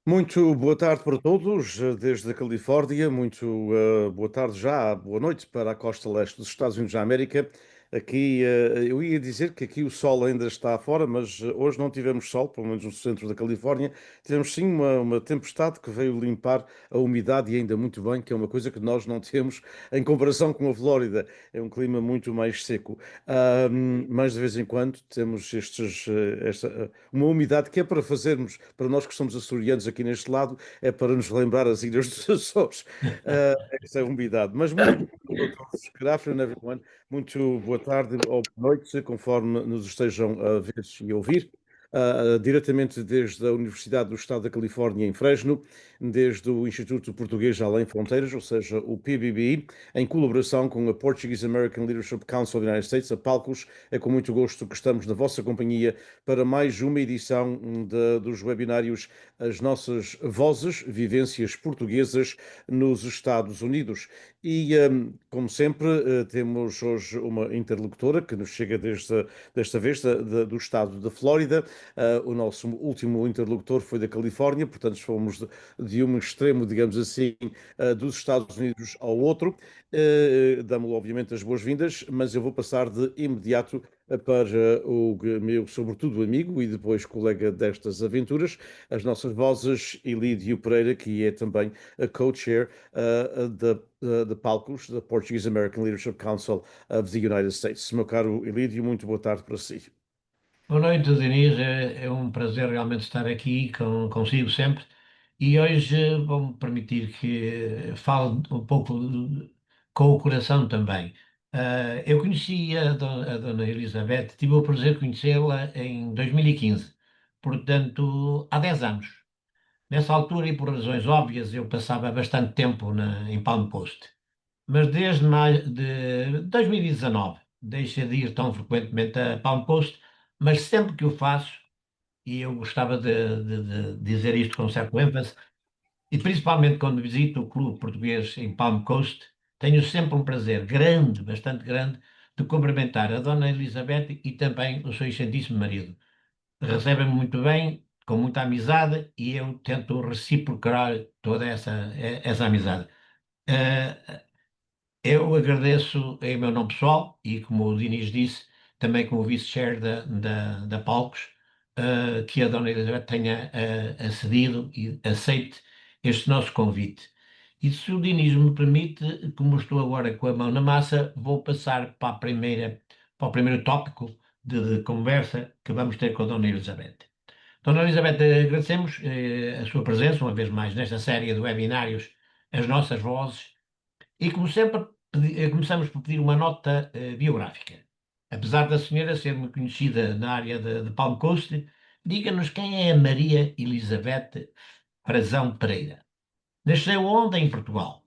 Muito boa tarde para todos, desde a Califórnia. Muito boa tarde já, boa noite para a costa leste dos Estados Unidos da América. Aqui, eu ia dizer que aqui o sol ainda está fora, mas hoje não tivemos sol, pelo menos no centro da Califórnia. Tivemos sim uma tempestade que veio limpar a umidade e ainda muito bem, que é uma coisa que nós não temos em comparação com a Flórida. É um clima muito mais seco. Mas de vez em quando temos uma umidade que é para fazermos, para nós que somos açorianos aqui neste lado, é para nos lembrar as Ilhas dos Açores, essa é a umidade. Mas muito boa tarde, good afternoon, everyone. Muito boa tarde ou boa noite, conforme nos estejam a ver e a ouvir. Diretamente desde a Universidade do Estado da Califórnia, em Fresno, desde o Instituto Português Além Fronteiras, ou seja, o PBBI, em colaboração com a Portuguese American Leadership Council of the United States, a PALCOS. É com muito gosto que estamos na vossa companhia para mais uma edição dos webinários As Nossas Vozes, Vivências Portuguesas nos Estados Unidos. E, como sempre, temos hoje uma interlocutora que nos chega desta vez do estado da Flórida. O nosso último interlocutor foi da Califórnia, portanto, fomos de um extremo, digamos assim, dos Estados Unidos ao outro. Damos-lhe, obviamente, as boas-vindas, mas eu vou passar de imediato para o meu, sobretudo, amigo e depois colega destas aventuras, as nossas vozes, Elídio Pereira, que é também a co-chair da PALCOS, da Portuguese American Leadership Council of the United States. Meu caro Elídio, muito boa tarde para si. Boa noite, Diniz. É um prazer realmente estar aqui consigo sempre. E hoje vou-me permitir que fale um pouco com o coração também. Eu conheci a Dona Elizabeth, tive o prazer de conhecê-la em 2015, portanto, há 10 anos. Nessa altura, e por razões óbvias, eu passava bastante tempo em Palm Coast. Mas desde mais de 2019 deixei de ir tão frequentemente a Palm Coast, mas sempre que o faço, e eu gostava de dizer isto com certo ênfase, e principalmente quando visito o clube português em Palm Coast, tenho sempre um prazer grande, bastante grande, de cumprimentar a Dona Elizabeth e também o seu excelentíssimo marido. Recebem-me muito bem, com muita amizade, e eu tento reciprocar toda essa amizade. Eh, eu agradeço em meu nome pessoal e, como o Diniz disse, também como vice-chair da Palcos, que a Dona Elizabeth tenha acedido e aceite este nosso convite. E se o Diniz me permite, como estou agora com a mão na massa, vou passar para o primeiro tópico de conversa que vamos ter com a Dona Elizabeth. Dona Elizabeth, agradecemos a sua presença, uma vez mais, nesta série de webinários As Nossas Vozes. E como sempre, começamos por pedir uma nota biográfica. Apesar da senhora ser muito conhecida na área de Palm Coast, diga-nos quem é a Maria Elizabeth Frazão Pereira. Nasceu onde? Em Portugal.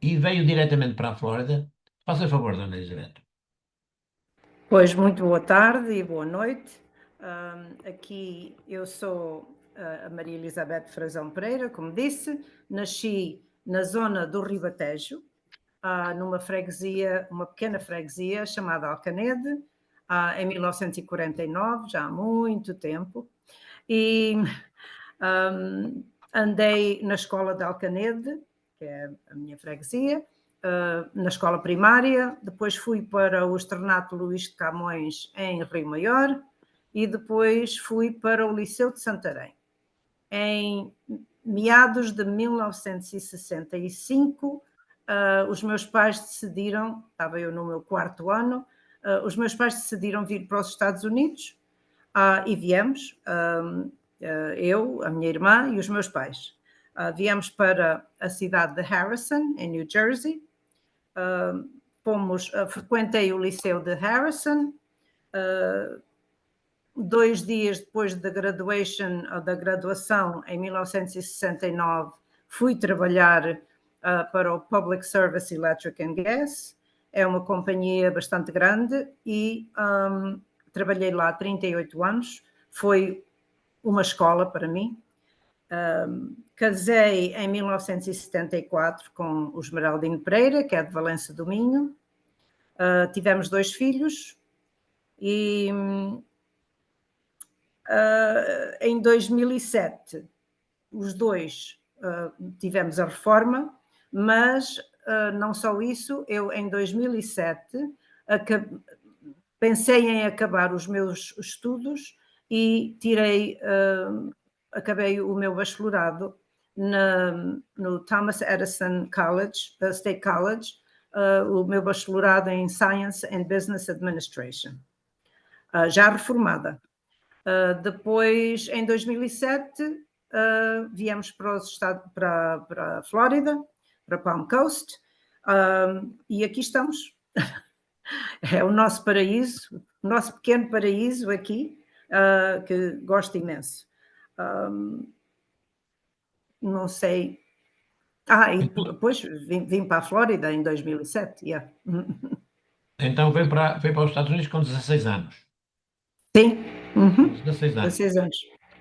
E veio diretamente para a Flórida. Faça favor, Dona Elizabeth. Pois, muito boa tarde e boa noite. Aqui eu sou a Maria Elizabeth Frazão Pereira, como disse, nasci na zona do Ribatejo, numa freguesia, uma pequena freguesia chamada Alcanede, em 1949, já há muito tempo, e andei na escola de Alcanede, que é a minha freguesia, na escola primária, depois fui para o Externato Luís de Camões em Rio Maior e depois fui para o Liceu de Santarém. Em meados de 1965, os meus pais decidiram, estava eu no meu quarto ano, os meus pais decidiram vir para os Estados Unidos e viemos, eu, a minha irmã e os meus pais. Viemos para a cidade de Harrison, em New Jersey. Frequentei o Liceu de Harrison. 2 dias depois da graduação, em 1969, fui trabalhar para o Public Service Electric and Gas. É uma companhia bastante grande e trabalhei lá há 38 anos. Foi uma escola para mim. Casei em 1974 com o Esmeraldino Pereira, que é de Valença do Minho. Tivemos 2 filhos e em 2007 os dois tivemos a reforma, mas não só isso, eu em 2007 pensei em acabar os meus estudos e acabei o meu bacharelado no Thomas Edison College, State College, o meu bacharelado em Science and Business Administration, já reformada. Depois, em 2007, viemos para a Flórida, para Palm Coast, e aqui estamos. É o nosso paraíso, o nosso pequeno paraíso aqui, que gosto imenso. Não sei. E depois vim para a Flórida em 2007. Yeah. Então veio para os Estados Unidos com 16 anos. Sim. Com 16 anos. 16 anos.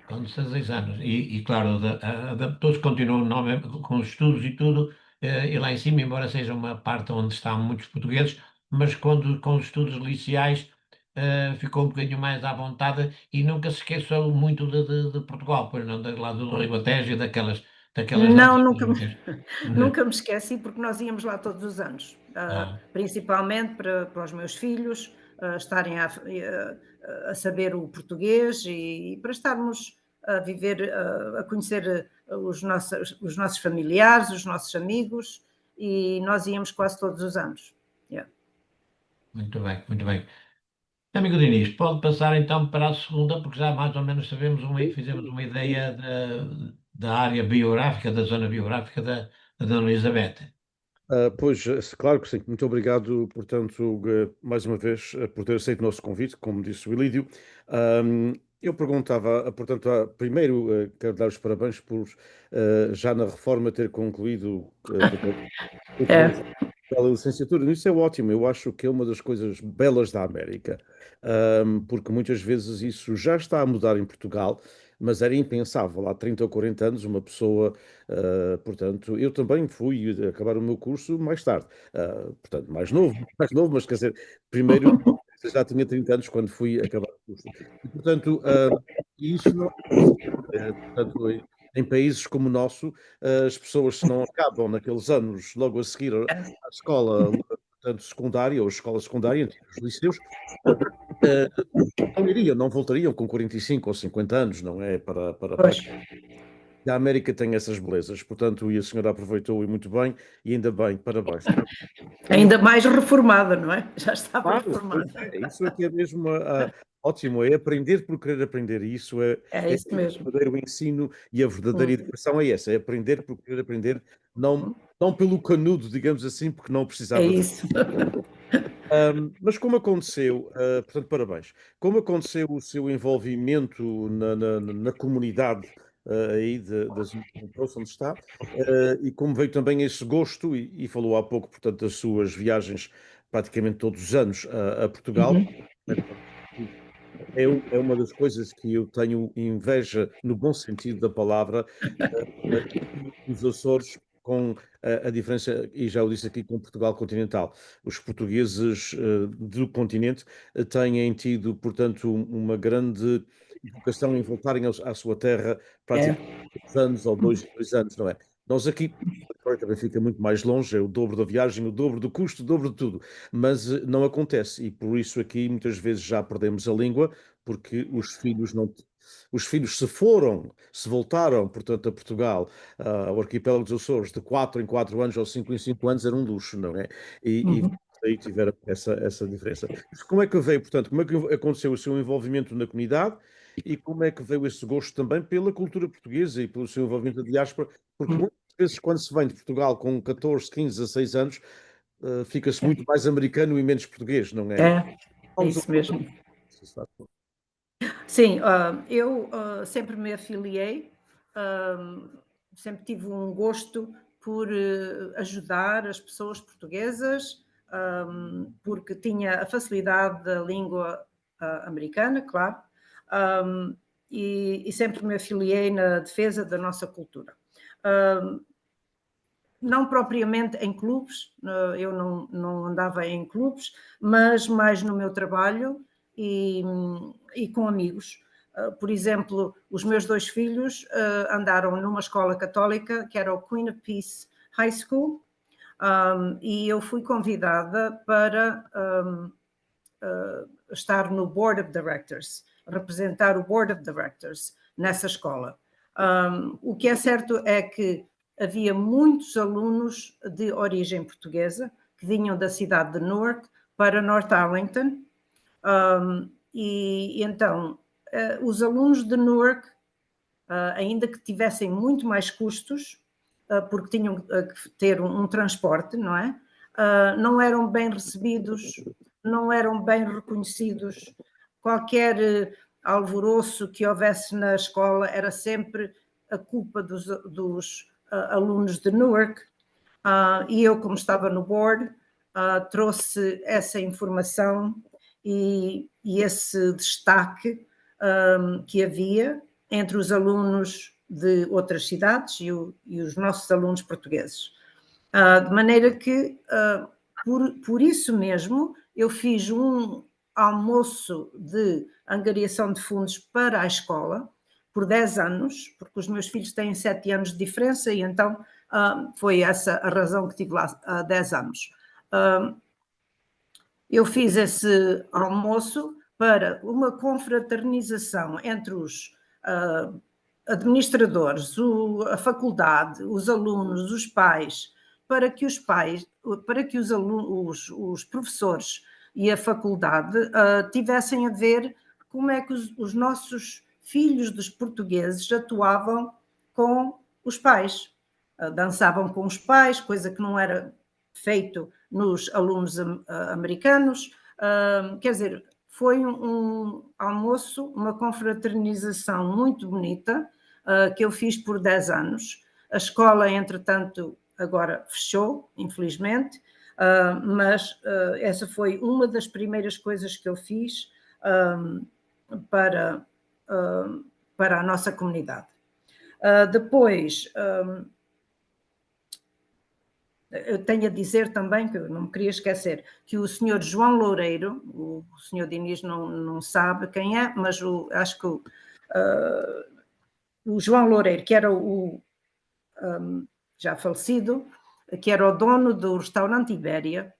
Com 16 anos. E claro, adaptou-se, continuou com os estudos e tudo, e lá em cima, embora seja uma parte onde estão muitos portugueses, mas com os estudos liceais ficou um bocadinho mais à vontade e nunca se esqueceu muito de Portugal, pois não, do lado do Ribatejo e daquelas Não, zonas. nunca me esqueci, porque nós íamos lá todos os anos, principalmente para os meus filhos estarem a saber o português e para estarmos a viver, a conhecer os nossos familiares, os nossos amigos, e nós íamos quase todos os anos. Yeah. Muito bem, muito bem. Amigo Diniz, pode passar então para a segunda, porque já mais ou menos fizemos uma ideia da área biográfica, da zona biográfica da Dona Elizabeth. Pois, claro que sim. Muito obrigado, portanto, mais uma vez, por ter aceito o nosso convite, como disse o Ilídio. Eu perguntava, portanto, primeiro, quero dar os parabéns por, já na reforma, ter concluído pela licenciatura. Isso é ótimo. Eu acho que é uma das coisas belas da América, porque muitas vezes isso já está a mudar em Portugal, mas era impensável há 30 ou 40 anos uma pessoa, portanto, eu também fui acabar o meu curso mais tarde, portanto, mais novo, mas quer dizer, primeiro já tinha 30 anos quando fui acabar o curso. E, portanto, isso não portanto, em países como o nosso, as pessoas se não acabam naqueles anos logo a seguir à escola, portanto, secundária ou escola secundária, os liceus, não voltariam com 45 ou 50 anos, não é? Para a América tem essas belezas, portanto, e a senhora aproveitou e muito bem, e ainda bem, parabéns. Ainda mais reformada, não é? Já estava reformada. Isso é que é mesmo ótimo, é aprender por querer aprender, e isso é isso mesmo. O verdadeiro ensino e a verdadeira educação é essa, é aprender por querer aprender, não pelo canudo, digamos assim, porque não precisava É isso. Mas como aconteceu, portanto, parabéns, como aconteceu o seu envolvimento na comunidade aí da zona onde está, e como veio também esse gosto, e falou há pouco, portanto, das suas viagens praticamente todos os anos a Portugal, é uma das coisas que eu tenho inveja, no bom sentido da palavra, os Açores com a diferença, e já o disse aqui, com Portugal continental. Os portugueses do continente têm tido, portanto, uma grande educação em voltarem à sua terra praticamente 2 anos ou 2 anos, não é? Nós aqui, agora também fica muito mais longe, é o dobro da viagem, o dobro do custo, o dobro de tudo, mas não acontece, e por isso aqui muitas vezes já perdemos a língua, porque os filhos não... Os filhos se voltaram, portanto, a Portugal, ao arquipélago dos Açores, de 4 em 4 anos ou 5 em 5 anos, era um luxo, não é? E aí tiveram essa diferença. Mas como é que veio, portanto, como é que aconteceu o seu envolvimento na comunidade e como é que veio esse gosto também pela cultura portuguesa e pelo seu envolvimento na diáspora? Porque muitas vezes, quando se vem de Portugal com 14, 15, 16 anos, fica-se muito mais americano e menos português, não é? É isso mesmo. Sim, eu sempre me afiliei, sempre tive um gosto por ajudar as pessoas portuguesas, porque tinha a facilidade da língua americana, claro, e sempre me afiliei na defesa da nossa cultura. Não propriamente em clubes, eu não andava em clubes, mas mais no meu trabalho e com amigos. por exemplo, os meus 2 filhos andaram numa escola católica que era o Queen of Peace High School, e eu fui convidada para estar no Board of Directors, representar o Board of Directors nessa escola. O que é certo é que havia muitos alunos de origem portuguesa que vinham da cidade de Newark para North Arlington, e então os alunos de Newark, ainda que tivessem muito mais custos, porque tinham que ter um transporte, não é? Não eram bem recebidos, não eram bem reconhecidos. Qualquer alvoroço que houvesse na escola era sempre a culpa dos alunos de Newark, e eu, como estava no board, trouxe essa informação e esse destaque que havia entre os alunos de outras cidades e os nossos alunos portugueses. De maneira que, por isso mesmo, eu fiz um almoço de angariação de fundos para a escola por 10 anos, porque os meus filhos têm 7 anos de diferença e então foi essa a razão que tive lá há 10 anos. Eu fiz esse almoço para uma confraternização entre os administradores, a faculdade, os alunos, os pais, para que os alunos, os professores e a faculdade tivessem a ver como é que os nossos filhos dos portugueses atuavam com os pais. Dançavam com os pais, coisa que não era feito nos alunos americanos. Quer dizer, foi um almoço, uma confraternização muito bonita, que eu fiz por 10 anos. A escola, entretanto, agora fechou, infelizmente, mas essa foi uma das primeiras coisas que eu fiz para a nossa comunidade. Depois, eu tenho a dizer também, que eu não me queria esquecer, que o senhor João Loureiro, o senhor Diniz não sabe quem é, mas acho que o João Loureiro, que era já falecido, que era o dono do restaurante Ibéria,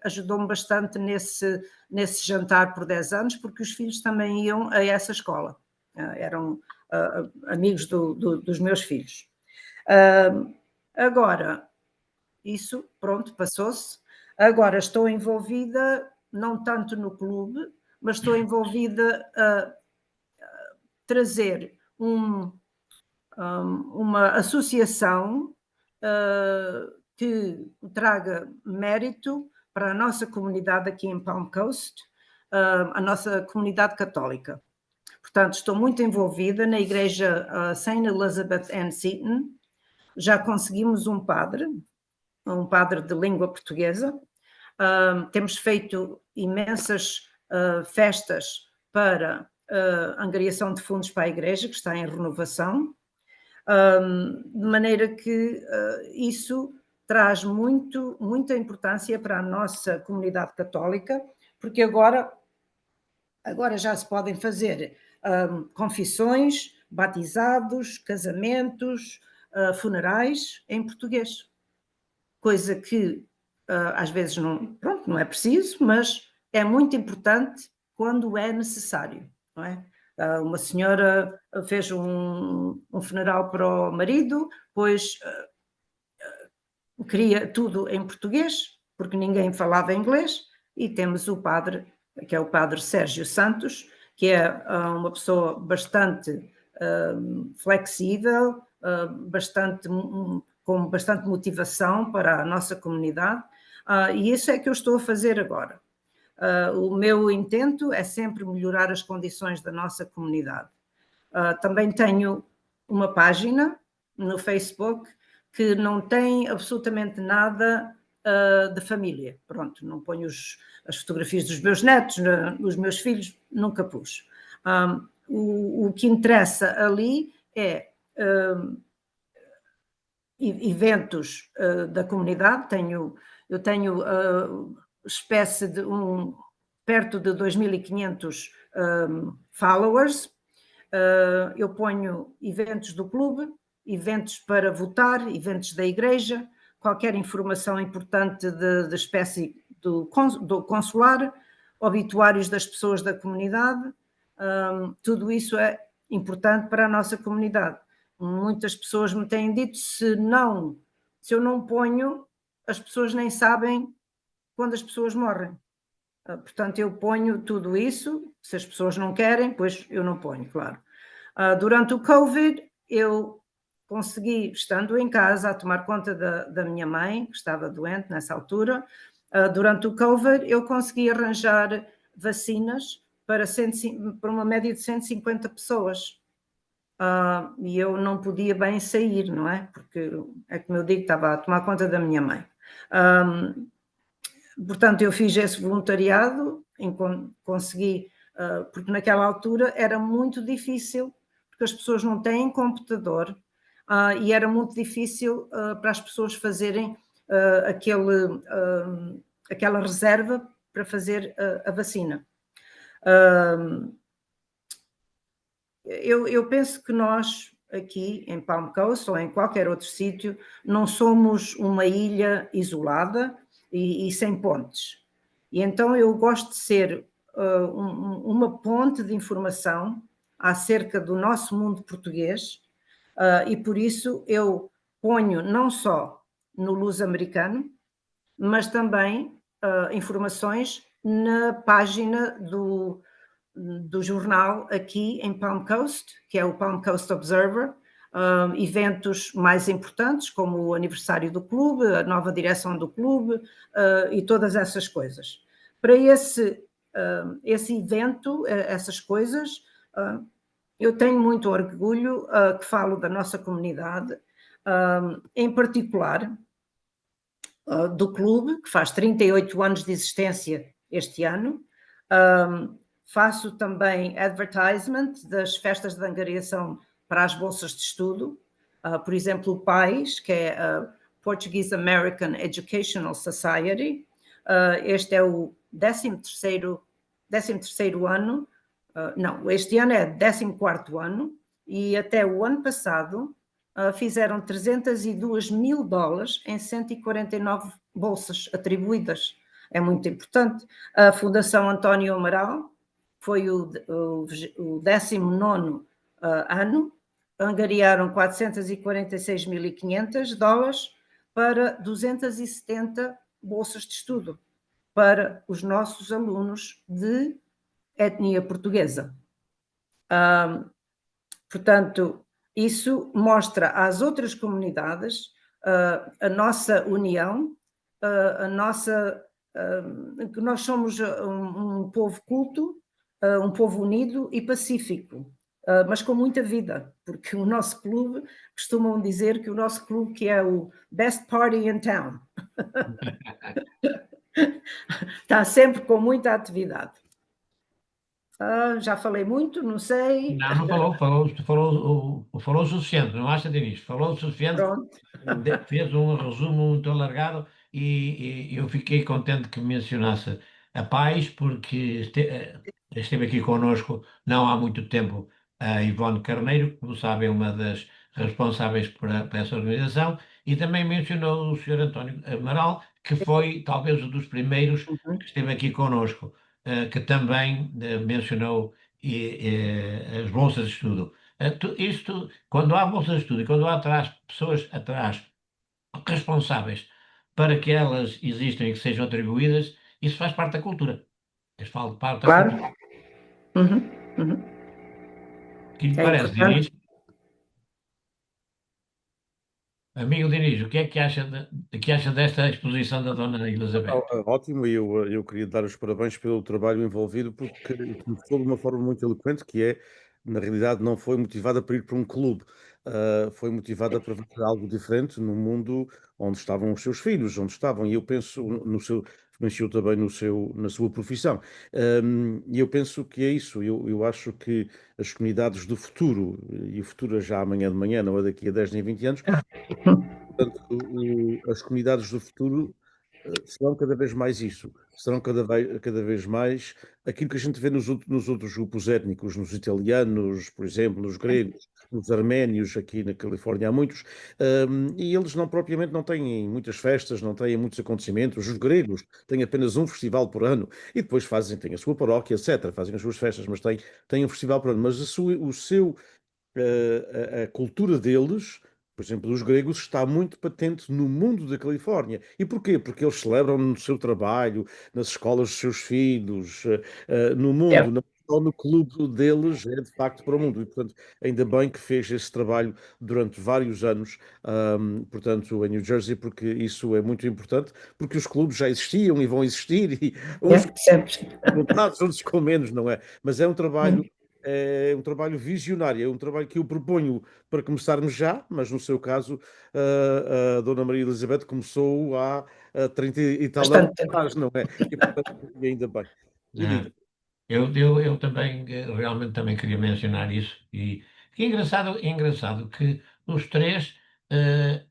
ajudou-me bastante nesse jantar por 10 anos, porque os filhos também iam a essa escola, eram amigos dos meus filhos. Agora, isso, pronto, passou-se. Agora estou envolvida, não tanto no clube, mas estou envolvida a trazer uma associação que traga mérito para a nossa comunidade aqui em Palm Coast, a nossa comunidade católica. Portanto, estou muito envolvida na igreja Saint Elizabeth Ann Seton. Já conseguimos um padre de língua portuguesa. Temos feito imensas festas para angariação de fundos para a igreja, que está em renovação, de maneira que isso traz muita importância para a nossa comunidade católica, porque agora já se podem fazer confissões, batizados, casamentos, funerais em português, coisa que às vezes não é preciso, mas é muito importante quando é necessário, não é? Uma senhora fez um funeral para o marido, pois queria tudo em português, porque ninguém falava inglês, e temos o padre, que é o padre Sérgio Santos, que é uma pessoa bastante flexível, com bastante motivação para a nossa comunidade, e isso é que eu estou a fazer agora. O meu intento é sempre melhorar as condições da nossa comunidade. Também tenho uma página no Facebook que não tem absolutamente nada de família. Pronto, não ponho as fotografias dos meus netos, dos meus filhos, nunca pus. O que interessa ali é eventos da comunidade. Eu tenho espécie de perto de 2.500 followers. Eu ponho eventos do clube, eventos para votar, eventos da igreja, qualquer informação importante de espécie do consular, obituários das pessoas da comunidade, tudo isso é importante para a nossa comunidade. Muitas pessoas me têm dito, se eu não ponho, as pessoas nem sabem quando as pessoas morrem. Portanto, eu ponho tudo isso, se as pessoas não querem, pois eu não ponho, claro. Durante o Covid, eu consegui, estando em casa, a tomar conta da minha mãe, que estava doente nessa altura, durante o Covid, eu consegui arranjar vacinas para uma média de 150 pessoas. E eu não podia bem sair, não é? Porque, é como eu digo, estava a tomar conta da minha mãe. Portanto, eu fiz esse voluntariado, consegui, porque naquela altura era muito difícil, porque as pessoas não têm computador, e era muito difícil para as pessoas fazerem aquela reserva para fazer a vacina. Eu penso que nós, aqui em Palm Coast ou em qualquer outro sítio, não somos uma ilha isolada e sem pontes. E então eu gosto de ser uma ponte de informação acerca do nosso mundo português, e por isso eu ponho não só no Luz Americano, mas também informações na página do jornal aqui em Palm Coast, que é o Palm Coast Observer, eventos mais importantes, como o aniversário do clube, a nova direção do clube e todas essas coisas. Para esse evento, essas coisas, eu tenho muito orgulho que falo da nossa comunidade, em particular do clube, que faz 38 anos de existência este ano. Faço também advertisement das festas de angariação para as bolsas de estudo. Por exemplo, o PAIS, que é a Portuguese American Educational Society. Este é o 13º ano. Não, este ano é 14º ano, e até o ano passado fizeram $302 mil em 149 bolsas atribuídas. É muito importante. A Fundação António Amaral foi o 19º ano, angariaram $446.500 para 270 bolsas de estudo para os nossos alunos de etnia portuguesa. Portanto, isso mostra às outras comunidades a nossa união, que nós somos um povo culto, um povo unido e pacífico, mas com muita vida, porque o nosso clube, costumam dizer que o nosso clube que é o best party in town. Está sempre com muita atividade. Já falei muito, não sei. Não falou o suficiente, não acha, Dinis? Falou o suficiente, Pronto. fez um resumo muito alargado e eu fiquei contente que mencionasse a Paz, porque esteve aqui connosco não há muito tempo a Ivone Carneiro, como sabem, uma das responsáveis por essa organização, e também mencionou o Sr. António Amaral, que foi talvez um dos primeiros que esteve aqui connosco, que também mencionou as bolsas de estudo. Isto, quando há bolsas de estudo e quando há pessoas atrás responsáveis para que elas existam e que sejam atribuídas, isso faz parte da cultura. Isso faz parte da Claro. cultura. Uhum. O que lhe É parece, importante. Diniz? Amigo Diniz, o que é que acha desta exposição da Dona Elizabeth? Ótimo, e eu queria dar os parabéns pelo trabalho envolvido, porque começou de uma forma muito eloquente, que é, na realidade, não foi motivada para ir para um clube, foi motivada para fazer algo diferente no mundo onde estavam os seus filhos, onde estavam, e eu penso no seu, mencionou também na sua profissão, e eu penso que é isso, eu acho que as comunidades do futuro, e o futuro é já amanhã de manhã, não é daqui a 10 nem 20 anos, portanto, as comunidades do futuro serão cada vez mais isso, serão cada vez mais aquilo que a gente vê nos outros grupos étnicos, nos italianos, por exemplo, nos gregos, nos arménios, aqui na Califórnia há muitos, e eles não propriamente não têm muitas festas, não têm muitos acontecimentos. Os gregos têm apenas um festival por ano e depois têm a sua paróquia, etc., fazem as suas festas, mas têm um festival por ano. Mas o seu a cultura deles, por exemplo, dos gregos, está muito patente no mundo da Califórnia. E porquê? Porque eles celebram no seu trabalho, nas escolas dos seus filhos, no mundo, não só no clube deles, é de facto para o mundo. E, portanto, ainda bem que fez esse trabalho durante vários anos, portanto, em New Jersey, porque isso é muito importante, porque os clubes já existiam e vão existir, e uns Sempre. com vontade, outros com menos, não é? Mas é um trabalho visionário, é um trabalho que eu proponho para começarmos já, mas no seu caso, a Dona Maria Elizabeth começou há 30 e tal anos Bastante tempo. atrás, não é? E, portanto, e ainda bem. E Ah, diga, eu também, realmente também queria mencionar isso. E que é engraçado que os três, eh,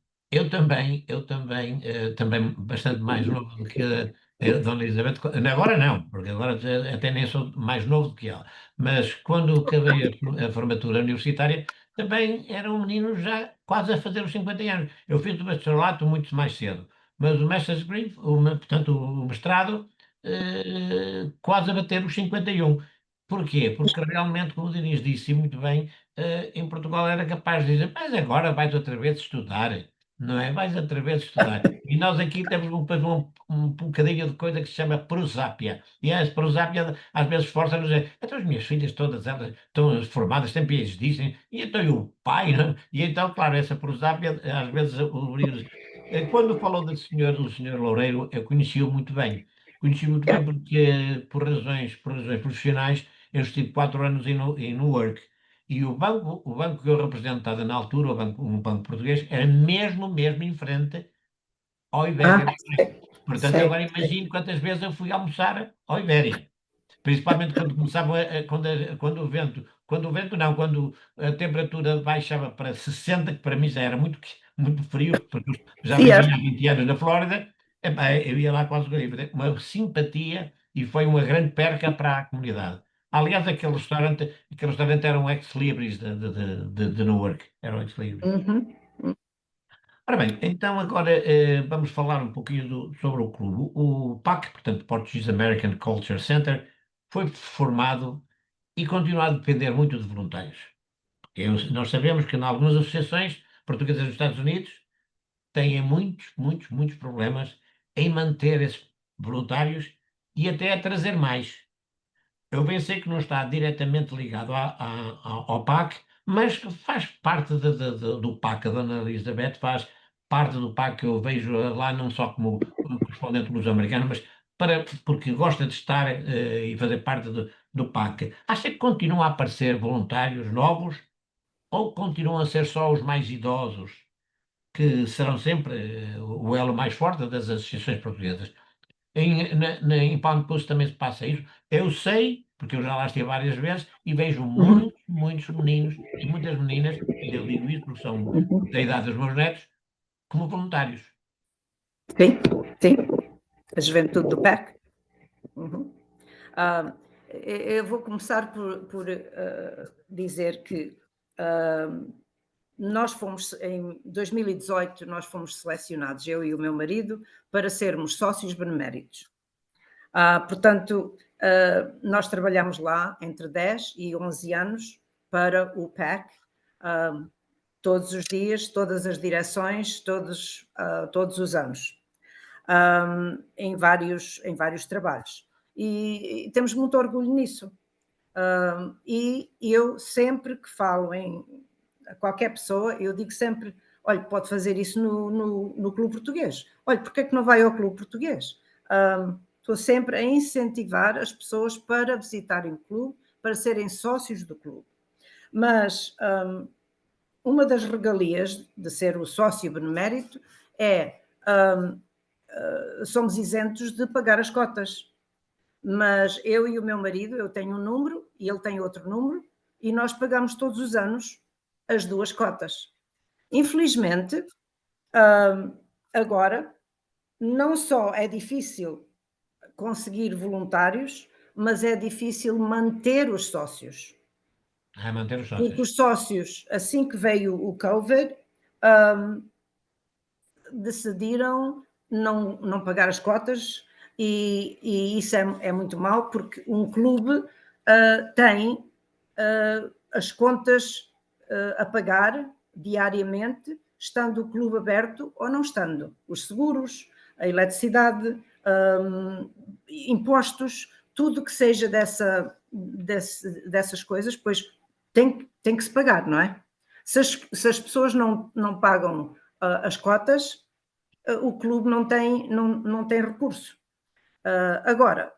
também bastante mais novo do que a Dona Elizabeth, agora não, porque agora até nem sou mais novo do que ela, mas quando acabei a formatura universitária, também era um menino já quase a fazer os 50 anos. Eu fiz o bacharelato muito mais cedo, mas o Master's Degree, portanto, o mestrado, quase a bater os 51. Porquê? Porque realmente, como o Diniz disse e muito bem, em Portugal era capaz de dizer, mas agora vais outra vez estudar, não é? Vais outra vez estudar. E nós aqui temos um bocadinho de coisa que se chama prosápia. E a prosápia às vezes força-nos a dizer, então as minhas filhas todas elas estão formadas, têm PhDs, e então e o pai, não é? E então, claro, essa prosápia às vezes obriga-nos. Quando falou do senhor Loureiro, eu conheci-o muito bem. Conheci muito bem porque, por razões profissionais, eu estive 4 anos em Newark e o banco que eu representava na altura, um banco português, era mesmo em frente ao Ibéria. Portanto, Sei. agora imagino quantas vezes eu fui almoçar ao Ibéria. Principalmente quando começava, quando o vento não, quando a temperatura baixava para 60, que para mim já era muito frio, porque eu já vivia há Certo. 20 anos na Flórida, epá, eu ia lá quase uma simpatia e foi uma grande perca para a comunidade. Aliás, aquele restaurante era um ex-libris de Newark, era um ex-libris. Uhum. Ora bem, então agora vamos falar um pouquinho sobre o clube. O PAC, portanto, Portuguese American Culture Center, foi formado e continua a depender muito de voluntários. Nós sabemos que em algumas associações portuguesas nos Estados Unidos têm muitos problemas em manter esses voluntários e até a trazer mais. Eu bem sei que não está diretamente ligado ao PAC, mas faz parte do PAC. A Dona Elizabeth faz parte do PAC que eu vejo lá não só como correspondente luso-americano, mas porque gosta de estar e fazer parte do PAC. Acha que continuam a aparecer voluntários novos ou continuam a ser só os mais idosos, que serão sempre o elo mais forte das associações portuguesas? Em Palm Coast também se passa isso. Eu sei, porque eu já lá estive várias vezes, e vejo Uhum. muitos meninos e muitas meninas, e eu digo isso porque são Uhum. da idade dos meus netos, como voluntários. Sim, sim. A juventude do PEC. Uhum. Eu vou começar por dizer que nós fomos, em 2018, nós fomos selecionados, eu e o meu marido, para sermos sócios beneméritos. Portanto, nós trabalhamos lá entre 10 e 11 anos para o PEC, todos os dias, todas as direções, todos os anos, em vários trabalhos. E temos muito orgulho nisso. E eu sempre que falo a qualquer pessoa, eu digo sempre, olha, pode fazer isso no Clube Português. Olha, porque é que não vai ao Clube Português? Estou sempre a incentivar as pessoas para visitarem o clube, para serem sócios do clube. Mas uma das regalias de ser o sócio benemérito é somos isentos de pagar as cotas. Mas eu e o meu marido, eu tenho um número e ele tem outro número, e nós pagamos todos os anos as duas cotas. Infelizmente, agora não só é difícil conseguir voluntários, mas é difícil manter os sócios. Manter os Porque sócios. os sócios, assim que veio o Covid, decidiram não pagar as cotas e isso é muito mau, porque um clube tem as contas a pagar diariamente, estando o clube aberto ou não estando. Os seguros, a eletricidade, impostos, tudo que seja dessas coisas, pois tem que se pagar, não é? Se as pessoas não pagam as cotas, o clube não tem recurso. Agora,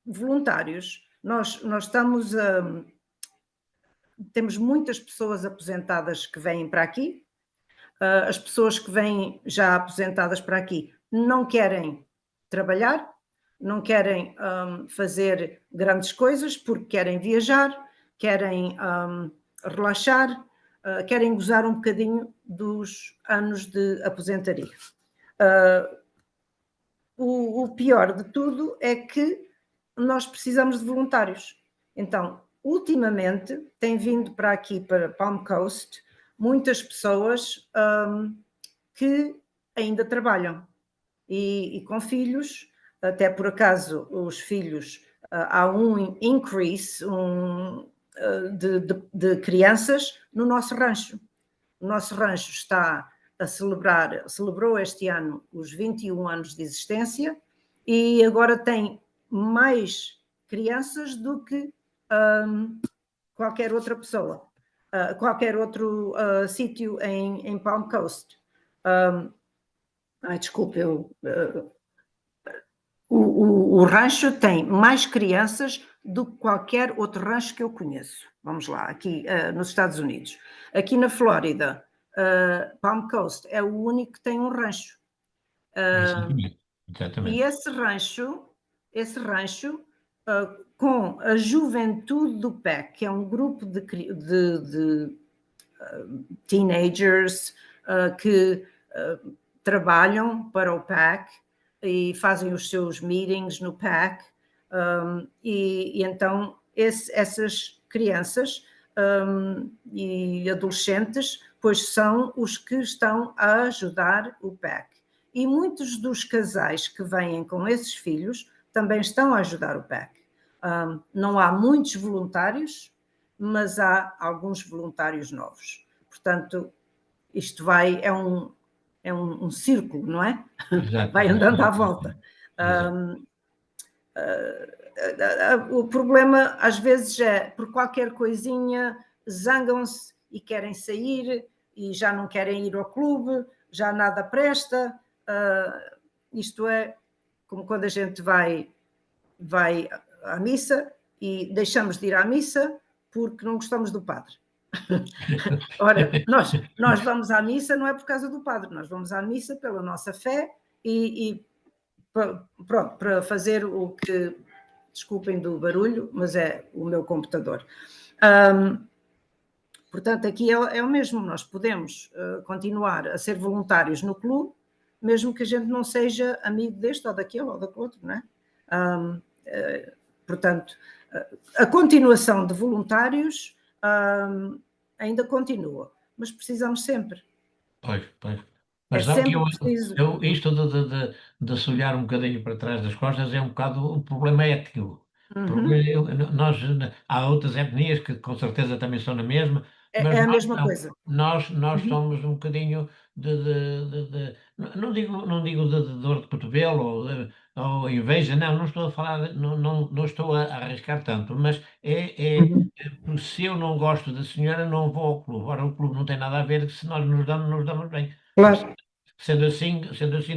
voluntários, nós estamos temos muitas pessoas aposentadas que vêm para aqui, as pessoas que vêm já aposentadas para aqui não querem trabalhar, não querem fazer grandes coisas porque querem viajar, querem relaxar, querem gozar um bocadinho dos anos de aposentaria. O pior de tudo é que nós precisamos de voluntários. Então, ultimamente, tem vindo para aqui, para Palm Coast, muitas pessoas que ainda trabalham e com filhos, até por acaso os filhos, há um increase de crianças no nosso rancho. O nosso rancho está celebrou este ano os 21 anos de existência e agora tem mais crianças do que qualquer outra pessoa, qualquer outro sítio em Palm Coast. Desculpe, o rancho tem mais crianças do que qualquer outro rancho que eu conheço. Vamos lá, aqui nos Estados Unidos. Aqui na Flórida, Palm Coast é o único que tem um rancho. Exatamente. E esse rancho com a juventude do PEC, que é um grupo de teenagers que trabalham para o PAC e fazem os seus meetings no PAC, e então essas crianças e adolescentes, pois são os que estão a ajudar o PAC. E muitos dos casais que vêm com esses filhos também estão a ajudar o PAC. Não há muitos voluntários, mas há alguns voluntários novos. Portanto, isto é um círculo, não é? Exato, vai andando à volta. O problema às vezes é por qualquer coisinha zangam-se e querem sair e já não querem ir ao clube, já nada presta. Isto é como quando a gente vai à missa e deixamos de ir à missa porque não gostamos do padre. Ora, nós vamos à missa não é por causa do padre, nós vamos à missa pela nossa fé e pronto, para fazer o que, desculpem do barulho, mas é o meu computador. Portanto, aqui é o mesmo, nós podemos continuar a ser voluntários no clube, mesmo que a gente não seja amigo deste ou daquele ou daquele outro, não é? Portanto, a continuação de voluntários ainda continua, mas precisamos sempre. Pois. Mas sabe que sempre preciso. isto de se olhar um bocadinho para trás das costas é um bocado um problema ético. Porque há outras etnias que com certeza também são na mesma, mas É a nós mesma não. coisa. Nós somos um bocadinho não digo de dor de cotovelo ou inveja, não estou a falar, não estou a arriscar tanto, mas se eu não gosto da senhora, não vou ao clube. Ora, o clube não tem nada a ver se nós nos damos bem. Claro. Sendo assim,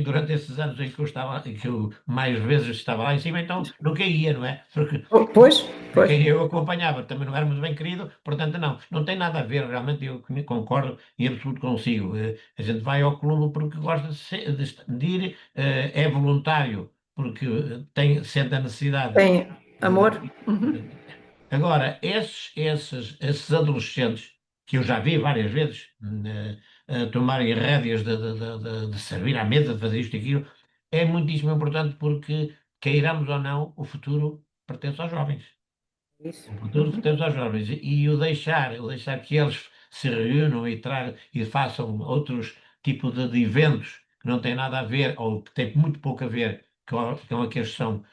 durante esses anos em que eu mais vezes estava lá em cima, então nunca ia, não é? Pois. Porque eu acompanhava, também não era muito bem querido, portanto não tem nada a ver, realmente eu concordo em absoluto consigo. A gente vai ao clube porque gosta de ir, é voluntário, porque sente a necessidade. Tem amor. Agora, esses adolescentes, que eu já vi várias vezes tomarem rédeas de servir à mesa, de fazer isto e aquilo, é muitíssimo importante porque, queiramos ou não, o futuro pertence aos jovens. Isso. O futuro pertence aos jovens. E o deixar que eles se reúnam e façam outros tipos de eventos que não têm nada a ver, ou que têm muito pouco a ver com aqueles que são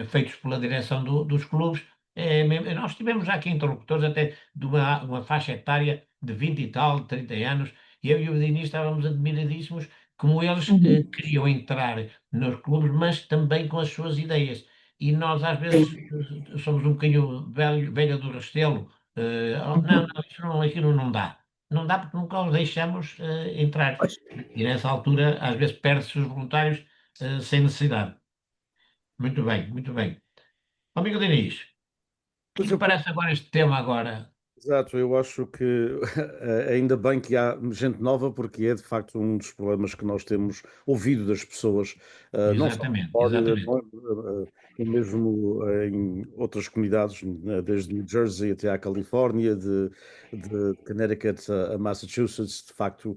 feitos pela direção dos clubes. Nós tivemos já aqui interlocutores até de uma faixa etária de 20 e tal, 30 anos, e eu e o Diniz estávamos admiradíssimos como eles queriam entrar nos clubes, mas também com as suas ideias. E nós às vezes somos um bocadinho velha do Restelo. Não, não, aquilo não dá. Não dá porque nunca os deixamos entrar. Pois. E nessa altura, às vezes, perde-se os voluntários sem necessidade. Muito bem, muito bem. Amigo Diniz, o que Pois lhe eu parece agora este tema agora? Exato, eu acho que ainda bem que há gente nova, porque é de facto um dos problemas que nós temos ouvido das pessoas, não só na Exatamente, Flórida, exatamente. mesmo em outras comunidades, né, desde New Jersey até à Califórnia, de Connecticut a Massachusetts, de facto,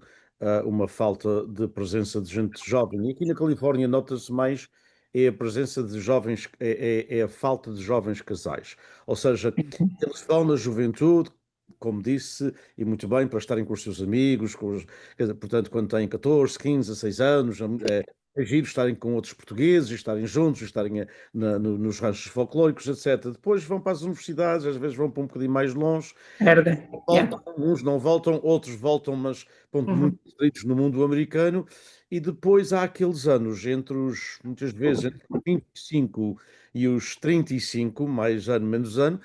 uma falta de presença de gente jovem. E aqui na Califórnia nota-se mais é a presença de jovens, é a falta de jovens casais. Ou seja, eles vão na juventude, como disse, e muito bem, para estarem com os seus amigos, quer dizer, portanto, quando têm 14, 15, 16 anos, é giro estarem com outros portugueses, estarem juntos, estarem nos ranchos folclóricos, etc. Depois vão para as universidades, às vezes vão para um bocadinho mais longe, Herda. voltam, uns não voltam, outros voltam, mas ponto, muito restritos no mundo americano, e depois há aqueles anos muitas vezes, entre os 25 e os 35, mais ano, menos ano,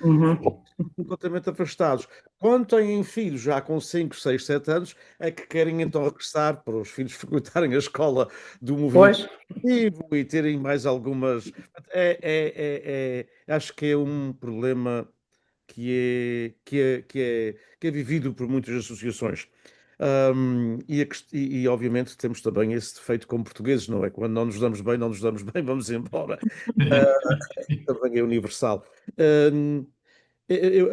completamente afastados. Quando têm filhos já com 5, 6, 7 anos, é que querem então regressar para os filhos frequentarem a escola do movimento Pois. esportivo e terem mais algumas. Acho que é um problema que é vivido por muitas associações. Obviamente temos também esse defeito como portugueses, não é? Quando não nos damos bem, não nos damos bem, vamos embora. Também é universal. Hum,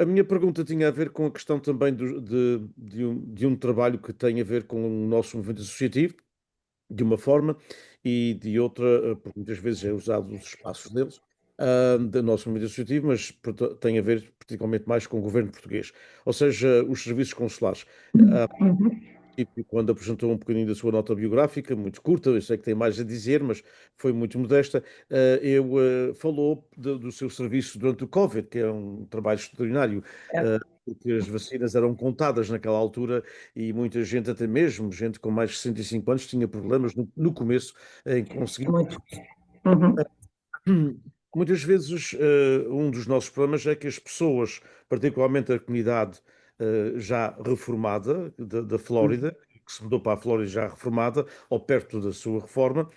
a minha pergunta tinha a ver com a questão também de um trabalho que tem a ver com o nosso movimento associativo, de uma forma, e de outra, porque muitas vezes é usado os espaços deles, do nosso movimento associativo, mas tem a ver particularmente mais com o governo português, ou seja, os serviços consulares. E quando apresentou um bocadinho da sua nota biográfica, muito curta, eu sei que tem mais a dizer, mas foi muito modesta, falou do seu serviço durante o Covid, que é um trabalho extraordinário, porque as vacinas eram contadas naquela altura e muita gente, até mesmo gente com mais de 65 anos, tinha problemas no começo em conseguir. Muito. Uhum. Muitas vezes, um dos nossos problemas é que as pessoas, particularmente a comunidade já reformada da Flórida, que se mudou para a Flórida já reformada, ou perto da sua reforma,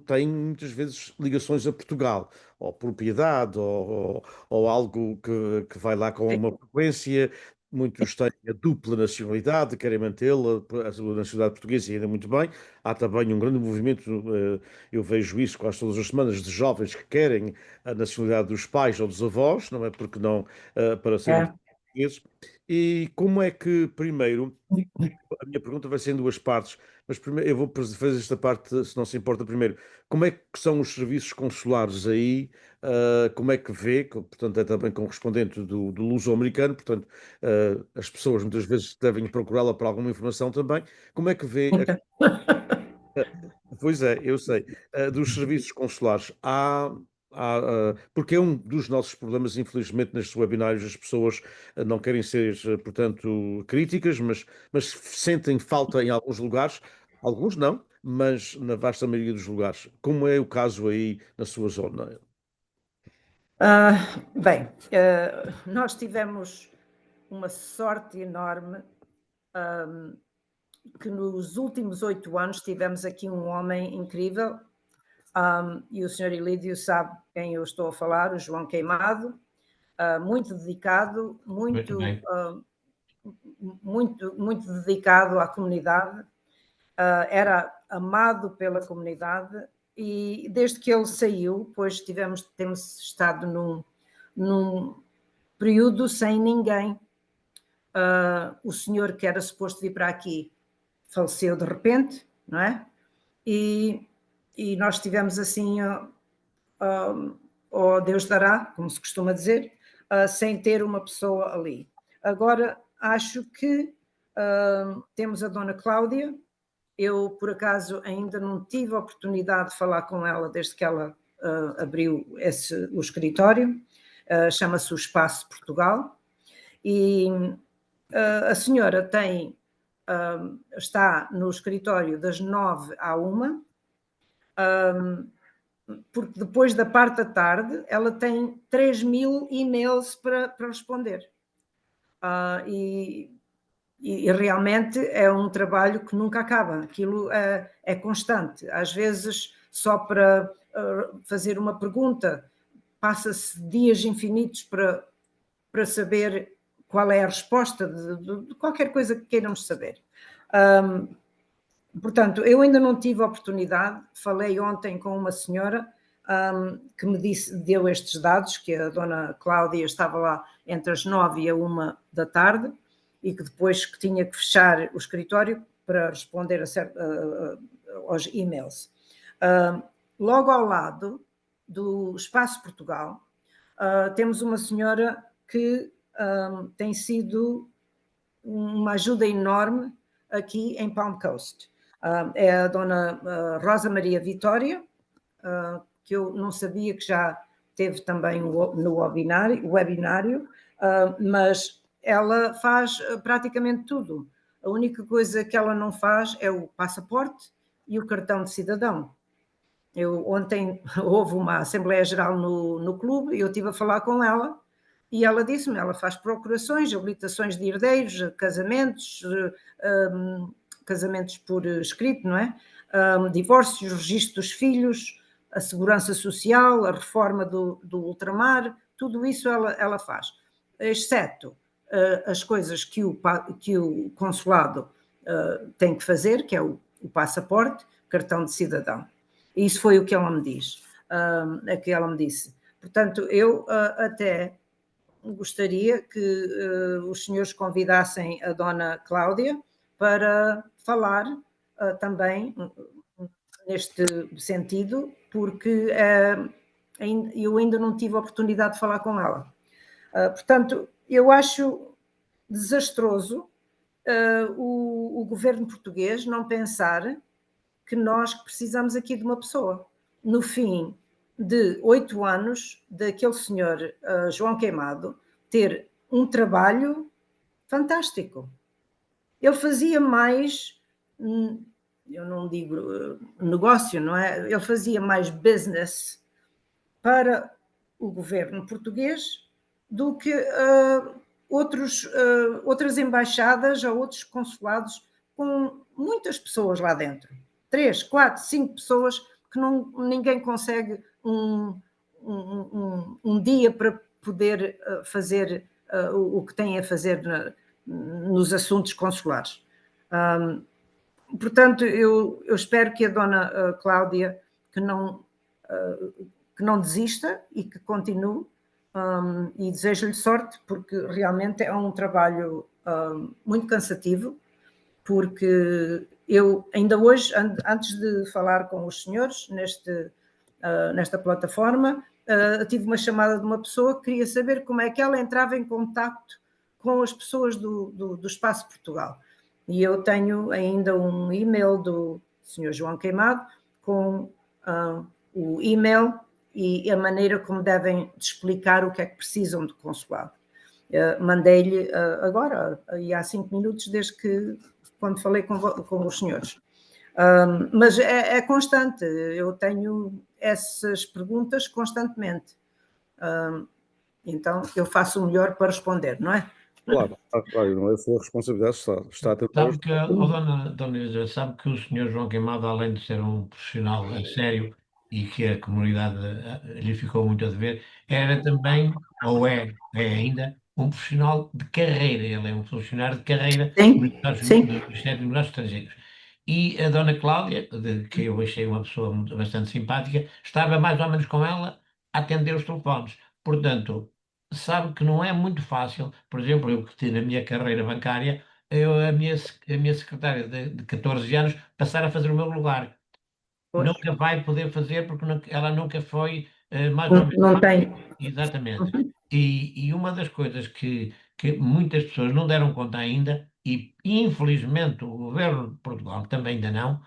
tem muitas vezes ligações a Portugal, ou propriedade, ou algo que vai lá com Sim. uma frequência. Muitos têm a dupla nacionalidade, querem mantê-la, a sua nacionalidade portuguesa, e ainda muito bem. Há também um grande movimento, eu vejo isso quase todas as semanas, de jovens que querem a nacionalidade dos pais ou dos avós, não é? Porque não, para serem É. portugueses. E como é que, primeiro, a minha pergunta vai ser em duas partes, mas primeiro eu vou fazer esta parte, se não se importa, primeiro. Como é que são os serviços consulares aí? Como é que vê? Portanto, é também correspondente do luso-americano, portanto, as pessoas muitas vezes devem procurá-la para alguma informação também. Como é que vê Muita. Pois é, eu sei. Dos serviços consulares, porque é um dos nossos problemas, infelizmente, nestes webinários, as pessoas não querem ser, portanto, críticas, mas sentem falta em alguns lugares, alguns não, mas na vasta maioria dos lugares. Como é o caso aí na sua zona? Bem, nós tivemos uma sorte enorme, que nos últimos 8 anos tivemos aqui um homem incrível, e o senhor Ilídio sabe quem eu estou a falar, o João Queimado, muito dedicado, Muito bem. muito dedicado à comunidade, era amado pela comunidade, e desde que ele saiu, pois temos estado num período sem ninguém. O senhor que era suposto vir para aqui faleceu de repente, não é? E nós tivemos assim, oh Deus dará, como se costuma dizer, sem ter uma pessoa ali. Agora, acho que temos a Dona Cláudia. Eu, por acaso, ainda não tive a oportunidade de falar com ela desde que ela abriu o escritório. Chama-se o Espaço Portugal. E a senhora está no escritório das 9 à 1, porque depois da parte da tarde ela tem 3.000 e-mails para responder. E realmente é um trabalho que nunca acaba, aquilo é constante. Às vezes, só para fazer uma pergunta, passa-se dias infinitos para saber qual é a resposta de qualquer coisa que queiramos saber. Portanto, eu ainda não tive a oportunidade, falei ontem com uma senhora que me deu estes dados, que a Dona Cláudia estava lá entre as 9 e a 1 da tarde, e que depois que tinha que fechar o escritório para responder aos e-mails. Logo ao lado do Espaço Portugal, temos uma senhora que tem sido uma ajuda enorme aqui em Palm Coast. É a Dona Rosa Maria Vitória, que eu não sabia que já teve também no webinário, mas ela faz praticamente tudo. A única coisa que ela não faz é o passaporte e o cartão de cidadão. Ontem houve uma Assembleia Geral no clube e eu estive a falar com ela e ela disse-me, ela faz procurações, habilitações de herdeiros, casamentos por escrito, não é? Divórcios, registro dos filhos, a segurança social, a reforma do ultramar, tudo isso ela faz, exceto as coisas que o consulado tem que fazer, que é o passaporte, cartão de cidadão. Isso foi o que ela me disse. Portanto, eu até gostaria que os senhores convidassem a Dona Cláudia para falar também neste sentido, porque eu ainda não tive a oportunidade de falar com ela. Portanto, eu acho desastroso o governo português não pensar que nós precisamos aqui de uma pessoa. No fim de 8 anos daquele senhor João Queimado ter um trabalho fantástico. Ele fazia mais, eu não digo negócio, não é? Ele fazia mais business para o governo português do que outras embaixadas ou outros consulados com muitas pessoas lá dentro. 3, 4, 5 pessoas que ninguém consegue um dia para poder fazer o que tem a fazer nos assuntos consulares. Portanto, eu espero que a Dona Cláudia que não desista e que continue, e desejo-lhe sorte, porque realmente é um trabalho muito cansativo, porque eu ainda hoje, antes de falar com os senhores nesta plataforma, tive uma chamada de uma pessoa que queria saber como é que ela entrava em contacto com as pessoas do Espaço Portugal. E eu tenho ainda um e-mail do Sr. João Queimado com o e-mail e a maneira como devem explicar o que é que precisam do consulado. Mandei-lhe agora, e há 5 minutos, quando falei com os senhores. Mas é constante, eu tenho essas perguntas constantemente. Então, eu faço o melhor para responder, não é? Claro, não é a sua responsabilidade, está a tentar. Sabe que, Dona Elisa, sabe que o senhor João Queimado, além de ser um profissional a sério e que a comunidade lhe ficou muito a dever, era também, ou é ainda, um profissional de carreira. Ele é um funcionário de carreira dos Estados Unidos Estrangeiros. E a Dona Cláudia, que eu achei uma pessoa bastante simpática, estava mais ou menos com ela a atender os telefones. Portanto, sabe que não é muito fácil. Por exemplo, eu que tive na minha carreira bancária, a minha secretária de 14 anos passar a fazer o meu lugar. Pois, Nunca vai poder fazer porque ela nunca foi mais ou menos. não tem. Exatamente. Uhum. E uma das coisas que muitas pessoas não deram conta ainda, e infelizmente o governo de Portugal também ainda não,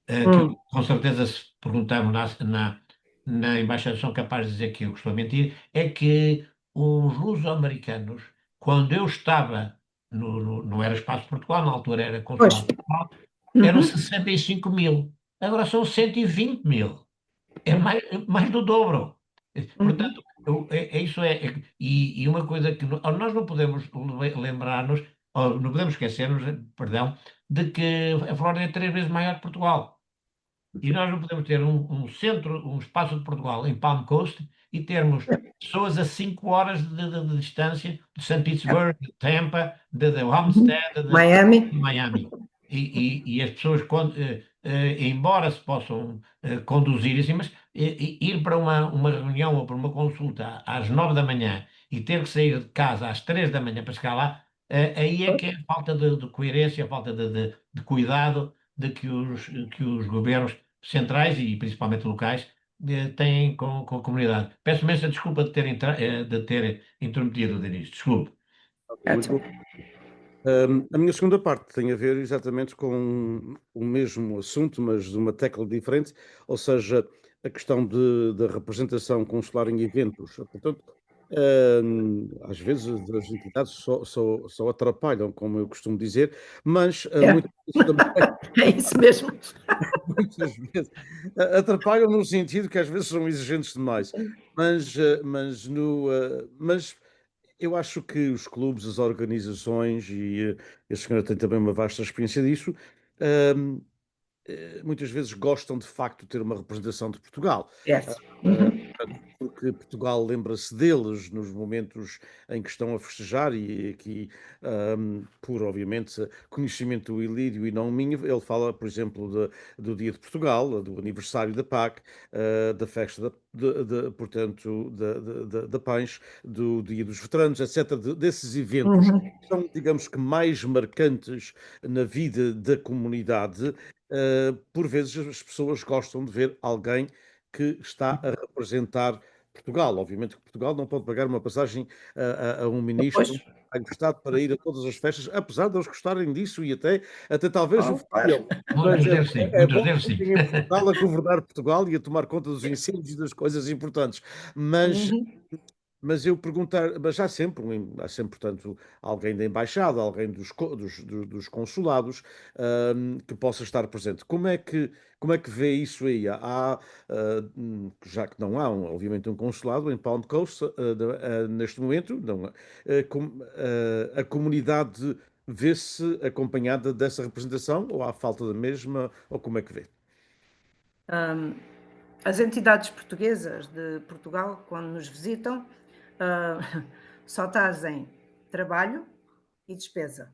que eu, Hum. com certeza se perguntavam na embaixada são capazes de dizer que eu estou a mentir, é que os luso-americanos, quando eu estava não era Espaço de Portugal, na altura era Pois. Consulado de Portugal, eram Uhum. 65 mil, agora são 120 mil. É mais do dobro. Uhum. Portanto, e uma coisa que nós não podemos lembrar-nos, ou não podemos esquecer-nos, perdão, de que a Flórida é 3 vezes maior que Portugal. E nós não podemos ter um centro, um espaço de Portugal em Palm Coast e termos pessoas a 5 horas de distância de St. Petersburg, de Tampa, de Uhum. Homestead, Miami. de Miami. E as pessoas, embora se possam conduzir assim, mas ir para uma reunião ou para uma consulta às 9 da manhã e ter que sair de casa às 3 da manhã para chegar lá, aí é que é a falta de coerência, a falta de cuidado de que os governos centrais e principalmente locais têm com a comunidade. Peço imensa desculpa de ter intrometido, Denis. Desculpe. Muito bom. A minha segunda parte tem a ver exatamente com o mesmo assunto, mas de uma tecla diferente, ou seja, a questão da representação consular em eventos. Portanto, às vezes as entidades só atrapalham, como eu costumo dizer, mas É, muitas vezes também é isso mesmo. muitas vezes atrapalham no sentido que às vezes são exigentes demais, mas eu acho que os clubes, as organizações, e a senhora tem também uma vasta experiência disso, hum, muitas vezes gostam de facto de ter uma representação de Portugal. Yes. Ah, Uhum. porque Portugal lembra-se deles nos momentos em que estão a festejar, e aqui, por obviamente conhecimento do Ilírio e não minha, ele fala, por exemplo, do Dia de Portugal, do aniversário da PAC, da festa portanto, da Pães, do Dia dos Veteranos, etc., desses eventos Uhum. que são, digamos que, mais marcantes na vida da comunidade. Por vezes as pessoas gostam de ver alguém que está a representar Portugal. Obviamente que Portugal não pode pagar uma passagem a um Pois. ministro emprestado para ir a todas as festas, apesar de eles gostarem disso e até talvez o Oh, claro. fariam. Mas é Muitos bom que deles sim. fiquem em Portugal a governar Portugal e a tomar conta dos incêndios e das coisas importantes. Mas Uhum. mas eu perguntar, mas há sempre, portanto, alguém da embaixada, alguém dos consulados, que possa estar presente. Como é que vê isso aí? Já que não há, obviamente, um consulado em Palm Coast, neste momento, não, a comunidade vê-se acompanhada dessa representação, ou há falta da mesma, ou como é que vê? As entidades portuguesas de Portugal, quando nos visitam, ah, só trazem trabalho e despesa.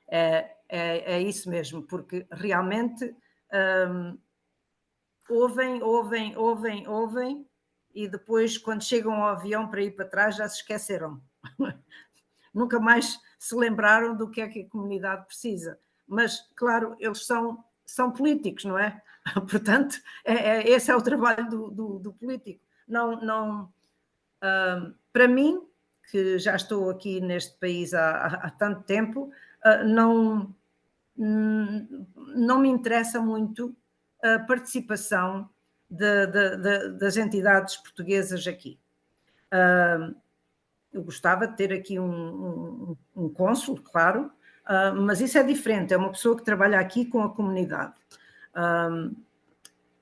É isso mesmo, porque realmente ouvem, e depois, quando chegam ao avião para ir para trás, já se esqueceram. Nunca mais se lembraram do que é que a comunidade precisa. Mas, claro, eles são políticos, não é? Portanto, esse é o trabalho do político. Não, para mim, que já estou aqui neste país há tanto tempo, não me interessa muito a participação das entidades portuguesas aqui. Eu gostava de ter aqui um cônsul, claro, mas isso é diferente, é uma pessoa que trabalha aqui com a comunidade.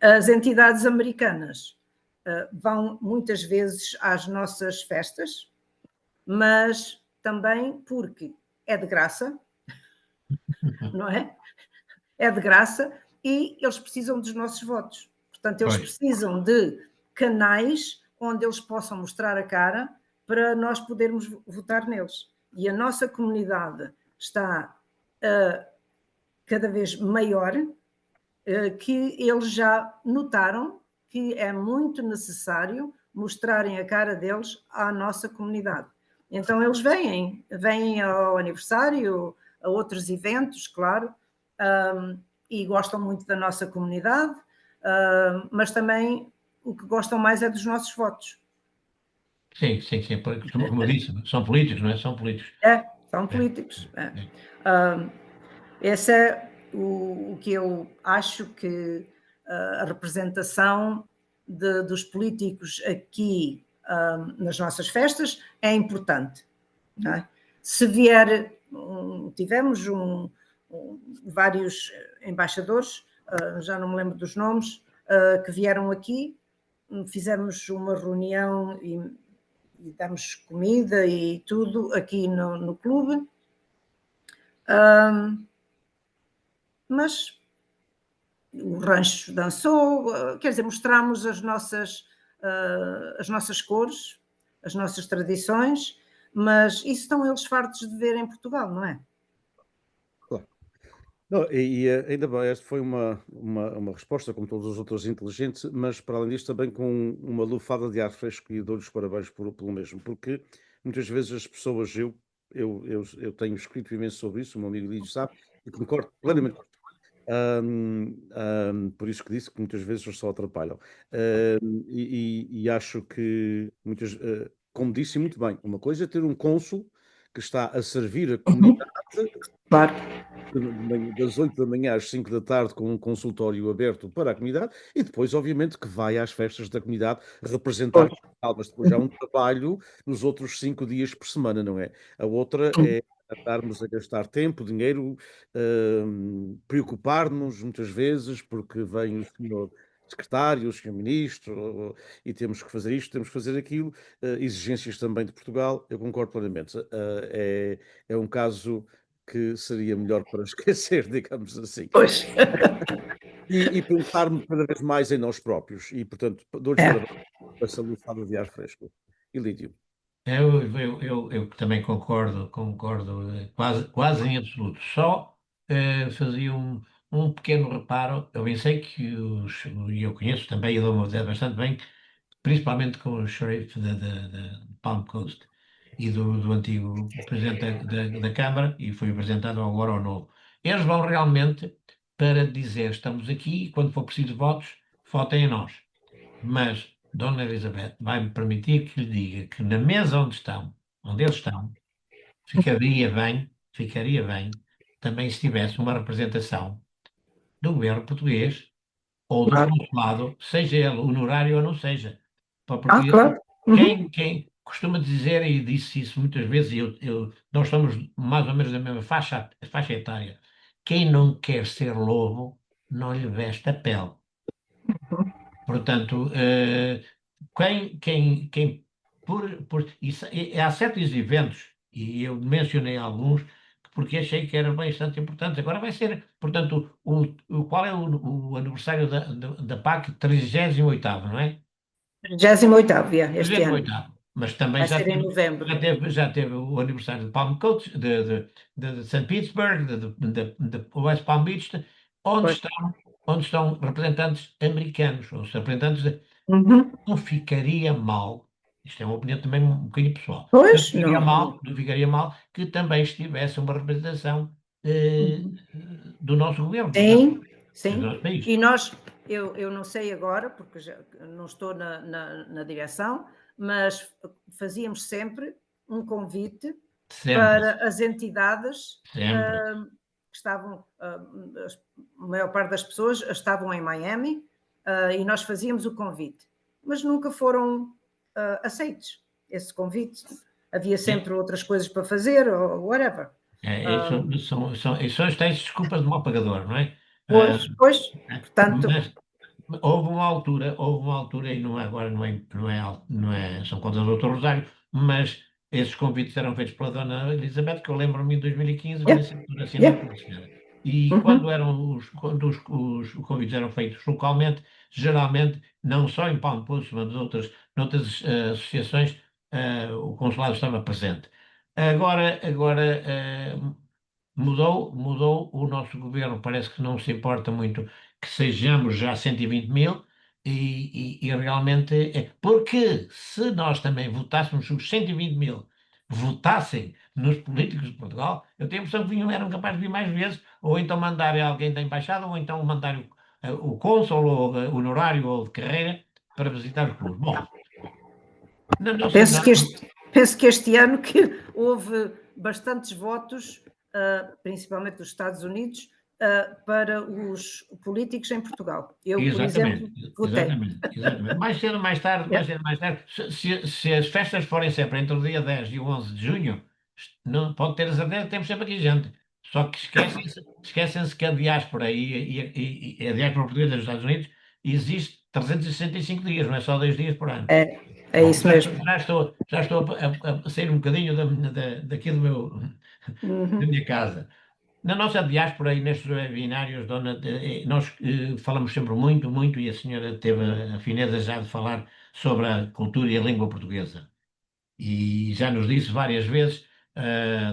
As entidades americanas vão muitas vezes às nossas festas, mas também porque é de graça, não é? É de graça e eles precisam dos nossos votos. Portanto, eles Pois. precisam de canais onde eles possam mostrar a cara para nós podermos votar neles. E a nossa comunidade está cada vez maior, que eles já notaram que é muito necessário mostrarem a cara deles à nossa comunidade. Então eles vêm ao aniversário, a outros eventos, claro, e gostam muito da nossa comunidade, mas também o que gostam mais é dos nossos votos. Sim, sim, sim, porque, como eu disse, são políticos, não é? São políticos. São políticos. Esse é o que eu acho que a representação dos políticos aqui nas nossas festas é importante. Não é? Se vier, tivemos vários embaixadores, já não me lembro dos nomes, que vieram aqui, fizemos uma reunião e damos comida e tudo aqui no clube. Mas o rancho dançou, quer dizer, mostramos as nossas cores, as nossas tradições, mas isso estão eles fartos de ver em Portugal, não é? Claro. Não, ainda bem, esta foi uma resposta, como todas as outras, inteligente, mas para além disso também com uma lufada de ar fresco, e dou-lhes parabéns pelo mesmo, porque muitas vezes as pessoas, eu tenho escrito imenso sobre isso, o meu amigo Lídio sabe, e concordo plenamente. Por isso que disse que muitas vezes eles só atrapalham. E acho que como disse muito bem, uma coisa é ter um cônsul que está a servir a comunidade Claro. das 8 da manhã às 5 da tarde, com um consultório aberto para a comunidade, e depois, obviamente, que vai às festas da comunidade representar Portugal, mas depois há um trabalho nos outros 5 dias por semana, não é? A outra é estarmos a gastar tempo, dinheiro, preocupar-nos muitas vezes, porque vem o senhor secretário, o senhor ministro, e temos que fazer isto, temos que fazer aquilo, exigências também de Portugal, eu concordo plenamente. É um caso que seria melhor para esquecer, digamos assim. Pois. E pensarmos cada vez mais em nós próprios. E, portanto, dou-lhes parabéns por essa lufada de ar fresco. E Lídio? Eu também concordo, quase em absoluto. Só fazia um pequeno reparo. Eu bem sei que e eu conheço também, e dou-me bastante bem, principalmente com o Sheriff da Palm Coast e do antigo presidente da Câmara, e foi apresentado agora ao novo. Eles vão realmente para dizer: estamos aqui e quando for preciso votos, votem em nós. Mas Dona Elizabeth vai-me permitir que lhe diga que na mesa onde eles estão, ficaria bem também se tivesse uma representação do governo português ou do Claro. consulado, seja ele honorário ou não seja. Porque Claro. quem costuma dizer, e disse isso muitas vezes, e nós somos mais ou menos da mesma faixa etária, quem não quer ser lobo não lhe veste a pele. Portanto, há certos eventos, e eu mencionei alguns, porque achei que era bastante importante. Agora vai ser, portanto, qual é o aniversário da PAC? 38º, não é? 38º, este ano. 38º. Mas também Vai ser em novembro. já teve o aniversário de Palm Coast, de St. Petersburg, de West Palm Beach, onde Pois. estão representantes americanos, ou representantes não ficaria mal, isto é uma opinião também um bocadinho pessoal, Pois, não ficaria mal que também estivesse uma representação do nosso governo, sim, do sim. nosso país. E nós, eu não sei agora, porque já não estou na direção, mas fazíamos sempre um convite Sempre, para as entidades sempre. que estavam, a maior parte das pessoas estavam em Miami, e nós fazíamos o convite, mas nunca foram aceitos esse convite. Havia sempre outras coisas para fazer, ou whatever. São as tais desculpas de mau pagador, não é? Pois, portanto, Mas houve uma altura, e não é agora, são contas do Doutor Rosário, mas esses convites eram feitos pela Dona Elizabeth, que eu lembro-me em 2015, uma assinatura assinada pela senhora. E quando os convites eram feitos localmente, geralmente, não só em Palm Poço, mas noutras associações, o consulado estava presente. Agora mudou o nosso governo, parece que não se importa muito que sejamos já 120 mil, e realmente porque se nós também votássemos os 120 mil, votassem nos políticos de Portugal, eu tenho a impressão que eram capazes de vir mais vezes, ou então mandarem alguém da embaixada, ou então mandarem o cônsul, ou honorário, ou de carreira, para visitar os clubes. Bom, na nossa... Penso que este ano que houve bastantes votos, principalmente dos Estados Unidos, para os políticos em Portugal. Eu, por exemplo, votei. Exatamente. Mais cedo ou mais tarde, se as festas forem sempre entre o dia 10 e o 11 de junho, não, pode ter a certeza que temos sempre aqui gente. Só que esquecem-se que a diáspora e a diáspora portuguesa dos Estados Unidos existe 365 dias, não é só 2 dias por ano. É isso mesmo. Já estou a sair um bocadinho daqui da minha casa. Na nossa diáspora e nestes webinários, nós falamos sempre muito, muito, e a senhora teve a fineza já de falar sobre a cultura e a língua portuguesa. E já nos disse várias vezes,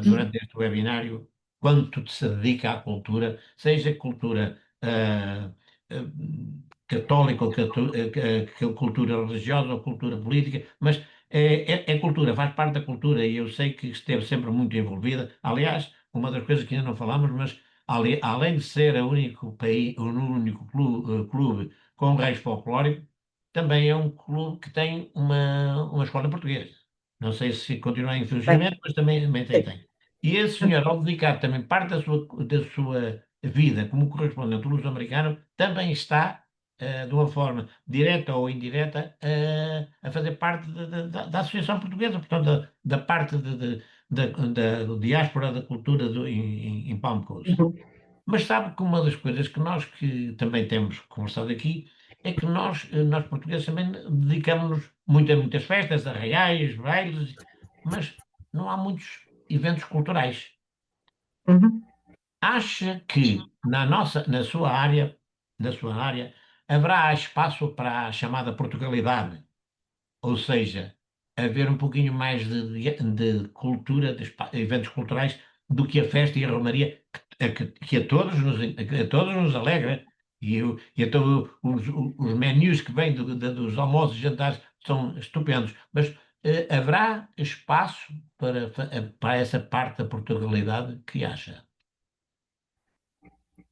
durante este webinário, quanto se dedica à cultura, seja cultura católica, ou cultura religiosa, ou cultura política, mas é cultura, faz parte da cultura, e eu sei que esteve sempre muito envolvida. Aliás, uma das coisas que ainda não falamos, mas além de ser o único país, o único clube com raiz folclórico, também é um clube que tem uma escola portuguesa. Não sei se continua em funcionamento, mas também tem. E esse senhor, ao dedicar também parte da sua vida como correspondente luso-americano, também está, de uma forma direta ou indireta, a fazer parte da Associação Portuguesa, portanto, da parte da diáspora da cultura em Palm Coast. Mas sabe que uma das coisas que nós que também temos conversado aqui é que nós portugueses também dedicamos-nos muito a muitas festas, arraiais, bailes, mas não há muitos eventos culturais. Acha que na sua área, haverá espaço para a chamada Portugalidade? Ou seja, haver um pouquinho mais de cultura, de eventos culturais, do que a festa e a romaria, que a todos nos alegra, e então os menus que vêm dos almoços e jantares são estupendos, mas haverá espaço para essa parte da Portugalidade, que acha?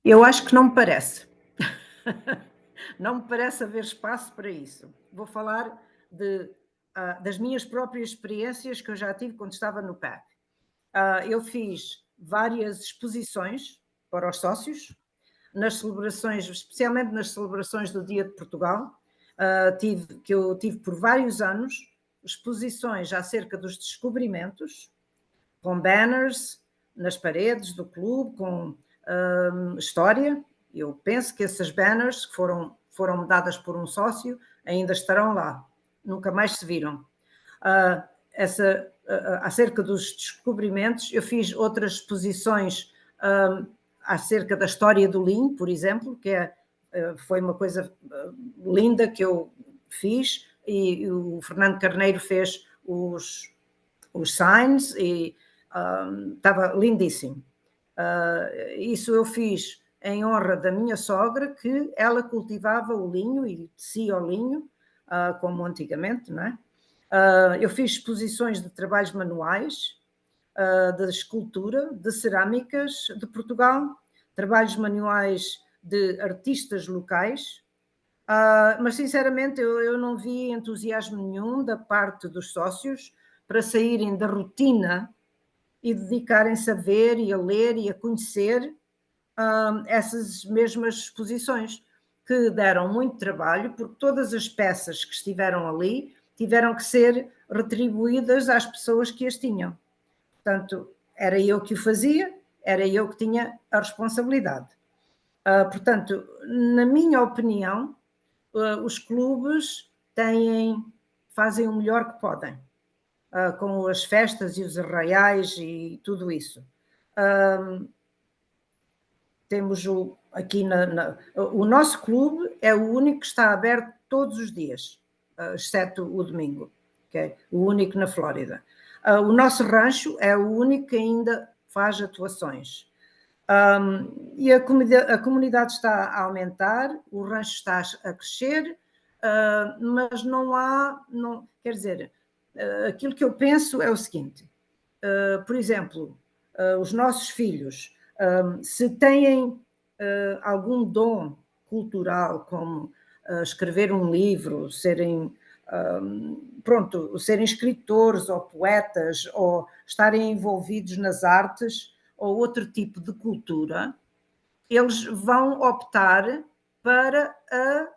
Eu acho que não me parece. Não me parece haver espaço para isso. Vou falar das minhas próprias experiências que eu já tive quando estava no PAC. Eu fiz várias exposições para os sócios, nas celebrações, especialmente nas celebrações do Dia de Portugal, que eu tive por vários anos, exposições acerca dos descobrimentos, com banners nas paredes do clube, com história. Eu penso que essas banners que foram dadas por um sócio ainda estarão lá, nunca mais se viram. Acerca dos descobrimentos, eu fiz outras exposições acerca da história do linho, por exemplo, que foi uma coisa linda que eu fiz, e o Fernando Carneiro fez os signs, e estava lindíssimo. Isso eu fiz em honra da minha sogra, que ela cultivava o linho e tecia o linho, como antigamente, não é? Eu fiz exposições de trabalhos manuais, de escultura, de cerâmicas de Portugal, trabalhos manuais de artistas locais, mas sinceramente eu não vi entusiasmo nenhum da parte dos sócios para saírem da rotina e dedicarem-se a ver e a ler e a conhecer essas mesmas exposições, que deram muito trabalho, porque todas as peças que estiveram ali tiveram que ser retribuídas às pessoas que as tinham. Portanto, era eu que o fazia, era eu que tinha a responsabilidade. Portanto, na minha opinião, os clubes fazem o melhor que podem, com as festas e os arraiais e tudo isso. Temos aqui o nosso clube é o único que está aberto todos os dias, exceto o domingo, okay? O único na Flórida. O nosso rancho é o único que ainda faz atuações. E a comunidade está a aumentar, o rancho está a crescer, mas quer dizer, aquilo que eu penso é o seguinte: por exemplo, os nossos filhos, se têm algum dom cultural, como escrever um livro, serem serem escritores ou poetas ou estarem envolvidos nas artes ou outro tipo de cultura, eles vão optar para a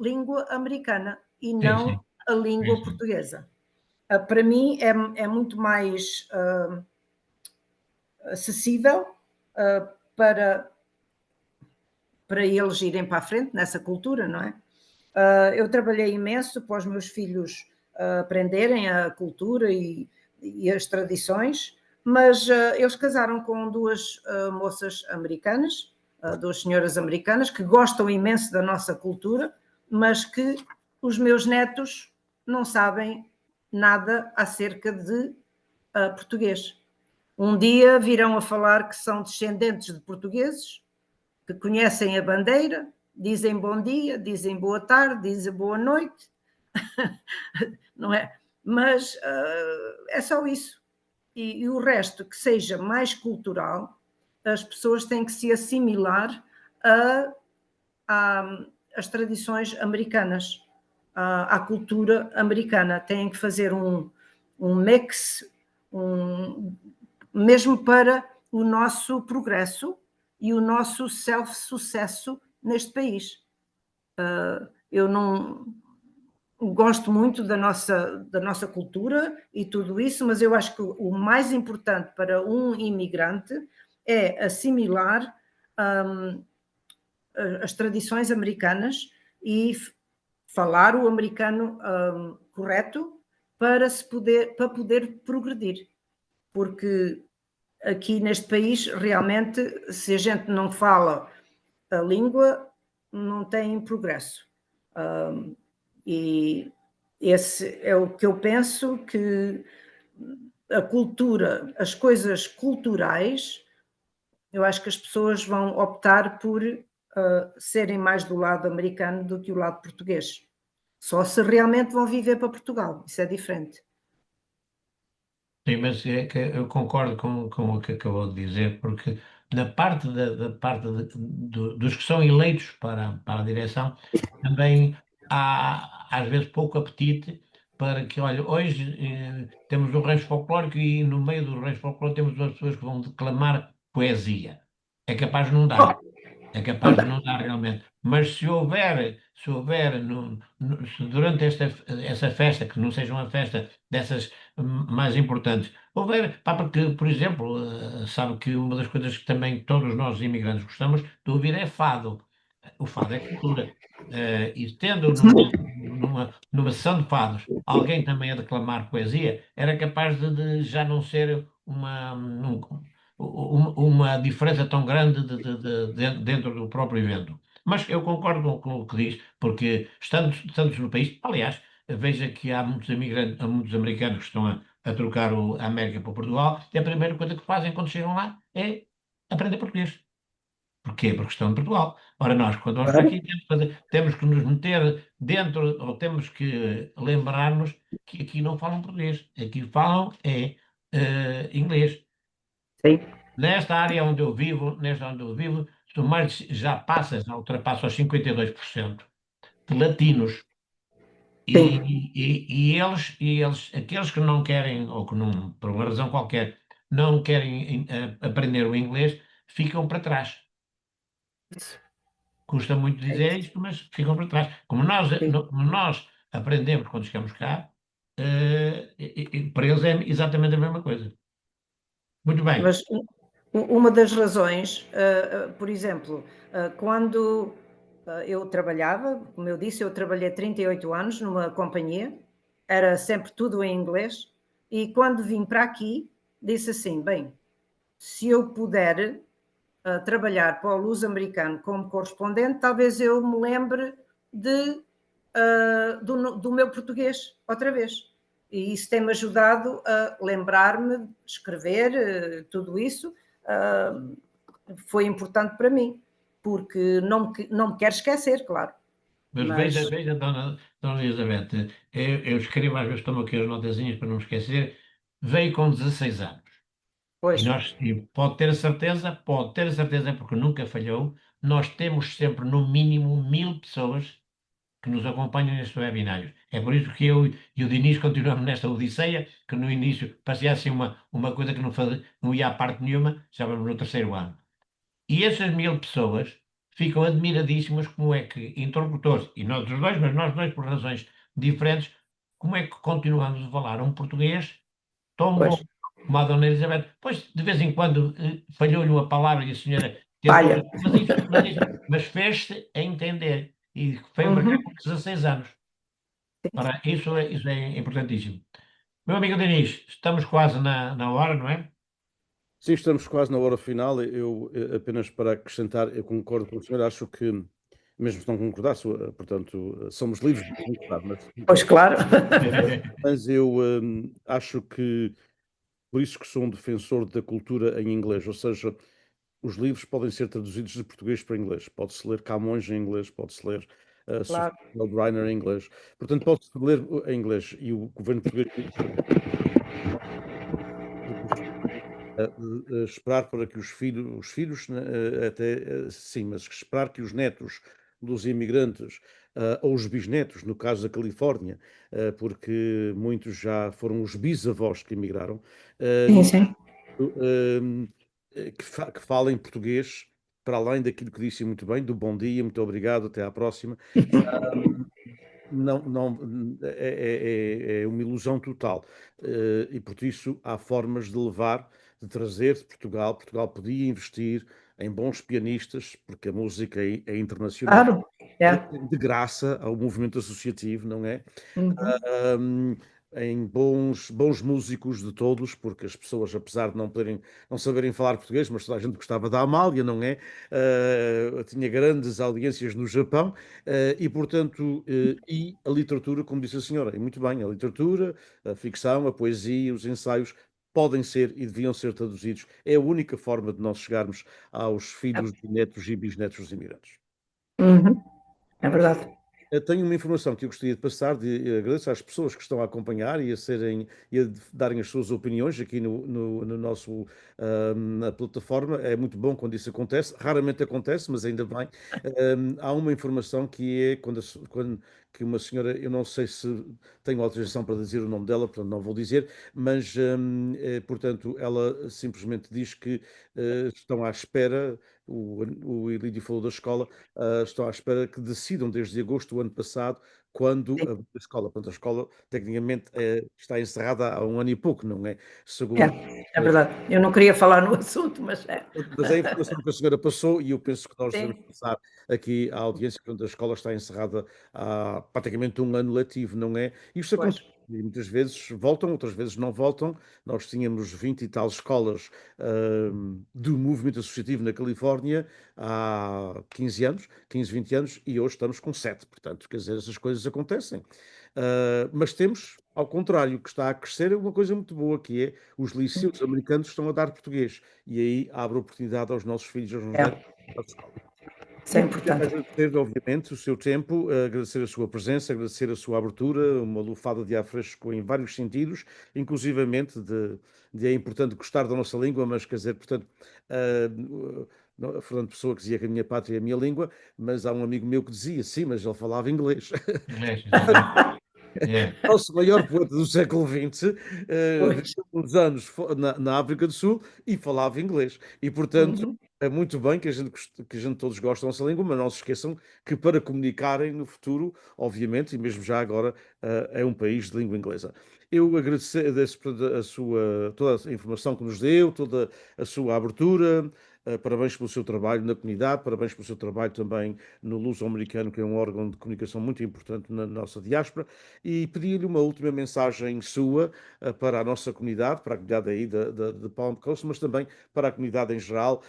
língua americana e Sim, sim, não a língua sim. portuguesa. Para mim é muito mais acessível para eles irem para a frente nessa cultura, não é? Eu trabalhei imenso para os meus filhos aprenderem a cultura e as tradições, mas eles casaram com duas moças americanas, duas senhoras americanas, que gostam imenso da nossa cultura, mas que os meus netos não sabem nada acerca de português. Um dia virão a falar que são descendentes de portugueses, que conhecem a bandeira, dizem bom dia, dizem boa tarde, dizem boa noite, não é? Mas é só isso. E o resto, que seja mais cultural, as pessoas têm que se assimilar às tradições americanas, à cultura americana. Têm que fazer um mix, mesmo para o nosso progresso e o nosso self-sucesso neste país. Eu não gosto muito da nossa cultura e tudo isso, mas eu acho que o mais importante para um imigrante é assimilar as tradições americanas e falar o americano correto para poder progredir, porque aqui neste país realmente, se a gente não fala a língua, não tem progresso. E esse é o que eu penso, que a cultura, as coisas culturais, eu acho que as pessoas vão optar por serem mais do lado americano do que o lado português. Só se realmente vão viver para Portugal, isso é diferente. Sim, mas é que eu concordo com o que acabou de dizer, porque na parte dos que são eleitos para a direção, também há às vezes pouco apetite para que, olha, hoje temos o rancho folclórico e no meio do rancho folclórico temos duas pessoas que vão declamar poesia. É capaz de não dar. É capaz de não dar realmente. Mas se houver se durante essa festa, que não seja uma festa dessas mais importantes, houver, pá, porque, por exemplo, sabe que uma das coisas que também todos nós imigrantes gostamos de ouvir é fado. O fado é cultura. E tendo numa sessão de fados alguém também a declamar poesia, era capaz de já não ser uma diferença tão grande dentro do próprio evento. Mas eu concordo com o que diz, porque estando no país, aliás, veja que há muitos imigrantes, há muitos americanos que estão a trocar a América para Portugal, e a primeira coisa que fazem quando chegam lá é aprender português. Porquê? Porque estão em Portugal. Ora, nós, quando vamos para Claro. aqui, temos que nos meter dentro, ou temos que lembrar-nos que aqui não falam português. Aqui falam inglês. Sim, Nesta área onde eu vivo, já ultrapassa os 52% de latinos. sim. E eles, aqueles que não querem, ou que não, por uma razão qualquer, não querem aprender o inglês, ficam para trás. Custa muito É dizer isso. isto, mas ficam para trás. Como nós aprendemos quando chegamos cá, para eles é exatamente a mesma coisa. Muito bem. Mas uma das razões, por exemplo, quando eu trabalhava, como eu disse, eu trabalhei 38 anos numa companhia, era sempre tudo em inglês, e quando vim para aqui, disse assim: bem, se eu puder trabalhar para o Luz Americano como correspondente, talvez eu me lembre do meu português outra vez. E isso tem-me ajudado a lembrar-me, escrever, tudo isso foi importante para mim, porque não me quero esquecer, claro. Mas veja, Mas veja, dona Elizabeth, eu escrevo às vezes, tomo aqui as notazinhas para não me esquecer. veio com 16 anos. Pois, E pode ter a certeza, porque nunca falhou, nós temos sempre no mínimo 1000 pessoas que nos acompanham nestes webinários. É por isso que eu e o Diniz continuamos nesta odisseia, que no início parecia assim uma coisa que não ia à parte nenhuma, já vamos no terceiro ano. E essas 1000 pessoas ficam admiradíssimas como é que interlocutores, e nós os dois, mas nós dois por razões diferentes, como é que continuamos a falar um português tão bom pois, como a Dona Elizabeth. Pois, de vez em quando, falhou-lhe uma palavra e a senhora tentou, falha. mas fez-se a entender. E veio para cá Uhum. com 16 anos. Ora, isso é importantíssimo. Meu amigo Diniz, estamos quase na hora, não é? Sim, estamos quase na hora final. Eu, apenas para acrescentar, eu concordo com o senhor, acho que, mesmo se não concordar, portanto, somos livres de concordar, Pois, claro. mas eu acho que, por isso que sou um defensor da cultura em inglês, ou seja, os livros podem ser traduzidos de português para inglês. Pode-se ler Camões em inglês, pode-se ler Claro. Sofia Reiner em inglês. Portanto, pode-se ler em inglês. E o governo português esperar para que os filhos, né, até sim, mas esperar que os netos dos imigrantes, ou os bisnetos, no caso da Califórnia, porque muitos já foram os bisavós que emigraram, Sim, sim. hum, que falem português, para além daquilo que disse muito bem, do bom dia, muito obrigado, até à próxima. Hum, não, não, é uma ilusão total. E por isso há formas de levar, de trazer de Portugal. Portugal podia investir em bons pianistas, porque a música é internacional, Claro. É. de graça ao movimento associativo, não é? Uhum. Ahm, em bons músicos de todos, porque as pessoas, apesar de não saberem falar português, mas toda a gente gostava da Amália, não é? Tinha grandes audiências no Japão, e portanto, e a literatura, como disse a senhora, e muito bem, a literatura, a ficção, a poesia, os ensaios podem ser e deviam ser traduzidos. É a única forma de nós chegarmos aos É. filhos, netos e bisnetos dos imigrantes. Uhum. É verdade. Tenho uma informação que eu gostaria de passar, agradeço às pessoas que estão a acompanhar e a darem as suas opiniões aqui no nosso, na plataforma. É muito bom quando isso acontece, raramente acontece, mas ainda bem. Há uma informação que é quando que uma senhora, eu não sei se tenho autorização para dizer o nome dela, portanto não vou dizer, mas portanto ela simplesmente diz que estão à espera, o Elídio falou da escola, estão à espera que decidam desde agosto do ano passado, quando Sim. a escola, portanto, a escola tecnicamente está encerrada há um ano e pouco, não é? É. Segundo, É verdade. Eu não queria falar no assunto, mas é. mas é a informação que a senhora passou e eu penso que nós devemos Sim. passar aqui à audiência, quando a escola está encerrada há praticamente um ano letivo, não é? E isto Pois. acontece. E muitas vezes voltam, outras vezes não voltam. Nós tínhamos 20 e tal escolas do movimento associativo na Califórnia há 15 anos, 15, 20 anos, e hoje estamos com 7. Portanto, quer dizer, essas coisas acontecem. Mas temos, ao contrário, que está a crescer uma coisa muito boa, que é os liceus americanos estão a dar português. E aí abre oportunidade aos nossos filhos, aos nossos netos, É. à escola. Isso é Eu queria importante. agradecer, obviamente, o seu tempo, agradecer a sua presença, agradecer a sua abertura, uma lufada de ar fresco em vários sentidos, inclusivamente é importante gostar da nossa língua, mas quer dizer, portanto, Fernando Pessoa que dizia que a minha pátria é a minha língua, mas há um amigo meu que dizia, sim, mas ele falava inglês. Inglês, exatamente. É. Nosso maior poeta do século XX, Pois. viveu uns anos na África do Sul e falava inglês. E, portanto, Uhum. é muito bem que a gente todos gostam da nossa língua, mas não se esqueçam que para comunicarem no futuro, obviamente, e mesmo já agora, é um país de língua inglesa. Eu agradeço toda a informação que nos deu, toda a sua abertura. Parabéns pelo seu trabalho na comunidade, parabéns pelo seu trabalho também no Luso-Americano, que é um órgão de comunicação muito importante na nossa diáspora, e pedi-lhe uma última mensagem sua para a nossa comunidade, para a comunidade aí de Palm Coast, mas também para a comunidade em geral,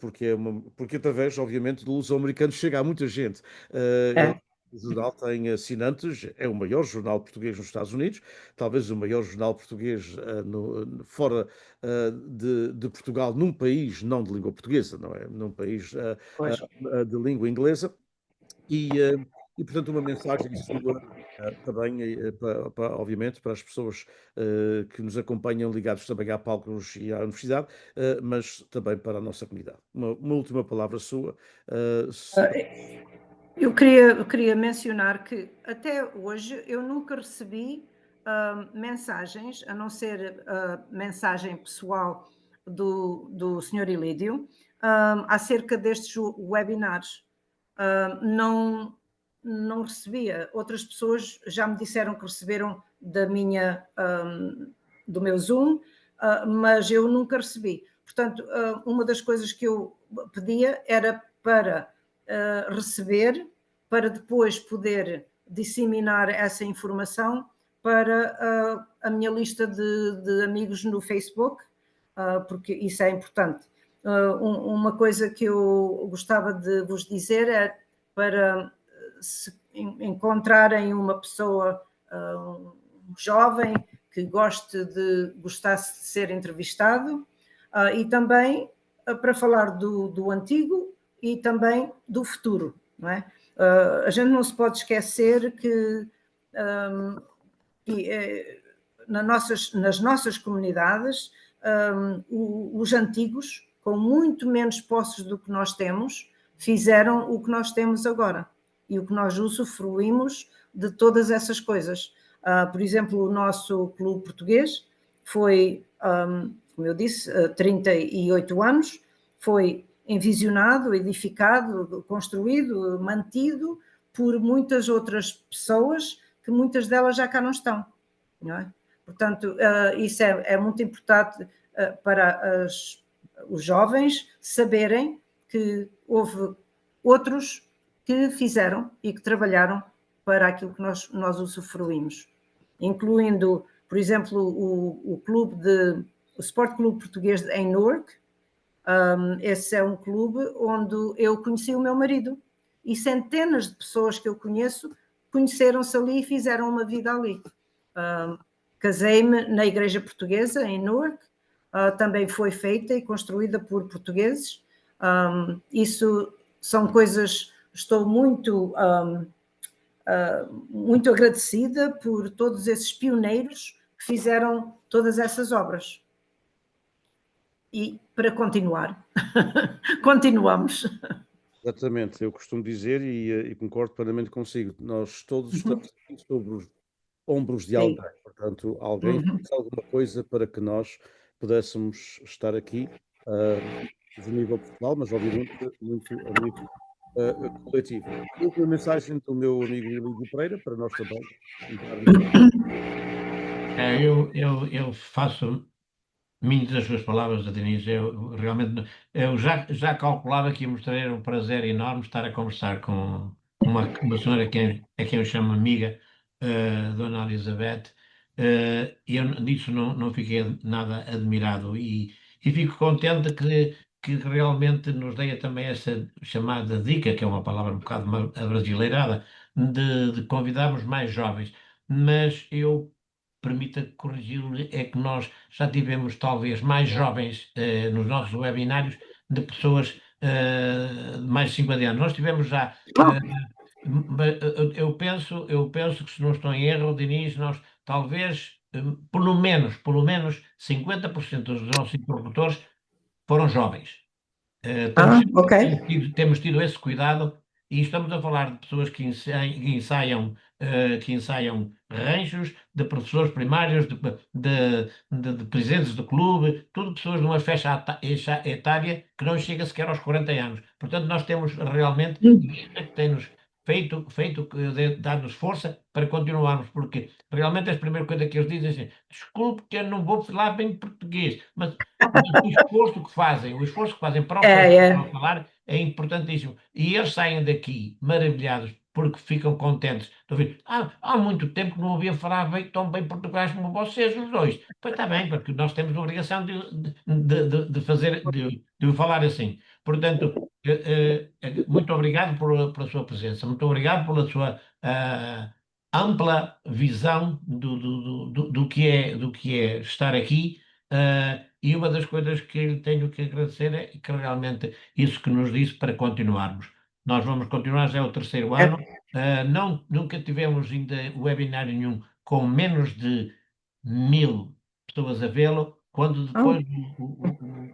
porque através, obviamente, do Luso-Americano chega a muita gente. É. O jornal tem assinantes, é o maior jornal português nos Estados Unidos, talvez o maior jornal português fora de Portugal, num país não de língua portuguesa, não é? Num país Pois. de língua inglesa. E E, portanto, uma mensagem sua também, obviamente, para as pessoas que nos acompanham ligados também à Palcos e à Universidade, mas também para a nossa comunidade. Uma última palavra sua. Eu queria mencionar que até hoje eu nunca recebi mensagens, a não ser mensagem pessoal do Sr. Ilídio, acerca destes webinars. Não recebia. Outras pessoas já me disseram que receberam do meu Zoom, mas eu nunca recebi. Portanto, uma das coisas que eu pedia era para receber, para depois poder disseminar essa informação para a minha lista de amigos no Facebook, porque isso é importante. Uma coisa que eu gostava de vos dizer é para se encontrarem uma pessoa, um jovem que gostasse de ser entrevistado, e também para falar do antigo e também do futuro, não é? A gente não se pode esquecer que nas nossas comunidades, os antigos, com muito menos posses do que nós temos, fizeram o que nós temos agora e o que nós usufruímos de todas essas coisas. Por exemplo, o nosso clube português foi, como eu disse, 38 anos, foi envisionado, edificado, construído, mantido por muitas outras pessoas, que muitas delas já cá não estão, não é? Portanto, isso é muito importante para os jovens saberem que houve outros que fizeram e que trabalharam para aquilo que nós usufruímos, incluindo, por exemplo, o Sport Clube Português em Newark. Esse é um clube onde eu conheci o meu marido, e centenas de pessoas que eu conheço conheceram-se ali e fizeram uma vida ali. Casei-me na Igreja Portuguesa em Newark, também foi feita e construída por portugueses. Isso são coisas, estou muito agradecida por todos esses pioneiros que fizeram todas essas obras. E para continuar, continuamos. Exatamente, eu costumo dizer e concordo plenamente consigo. Nós todos estamos aqui sobre os ombros de alguém, portanto, alguém fez alguma coisa para que nós pudéssemos estar aqui, a nível pessoal, mas obviamente muito a nível coletivo. Última mensagem do meu amigo Ilídio Pereira, para nós também entrarmos. Eu faço minhas as suas palavras, Denise. Eu realmente eu já calculava que ia me trazer um prazer enorme estar a conversar com uma senhora a quem eu chamo amiga, Dona Elizabeth, e eu disso não fiquei nada admirado e fico contente que realmente nos dê também essa chamada dica, que é uma palavra um bocado abrasileirada, de convidarmos mais jovens. Mas eu permita corrigi-lo, é que nós já tivemos talvez mais jovens nos nossos webinários de pessoas de mais de 50 anos. Nós tivemos já, eu penso que se não estou em erro, Diniz, nós talvez, pelo menos 50% dos nossos interlocutores foram jovens. Ok. Temos tido esse cuidado e estamos a falar de pessoas que ensaiam ranchos, de professores primários, de presidentes de clube, tudo pessoas de uma faixa etária que não chega sequer aos 40 anos. Portanto, nós temos realmente que tem-nos feito dar-nos força para continuarmos, porque realmente a primeira coisa que eles dizem é assim: desculpe que eu não vou falar bem português, mas o esforço que fazem para o falar é importantíssimo. E eles saem daqui maravilhados porque ficam contentes de ouvir. Há muito tempo que não ouvia falar tão bem português como vocês, os dois. Pois está bem, porque nós temos a obrigação de fazer, de o falar assim. Portanto, muito obrigado pela sua presença, muito obrigado pela sua ampla visão do que é estar aqui. E uma das coisas que lhe tenho que agradecer é que realmente isso que nos disse para continuarmos. Nós vamos continuar, já é o terceiro ano, Nunca tivemos ainda webinário nenhum com menos de 1000 pessoas a vê-lo. Quando depois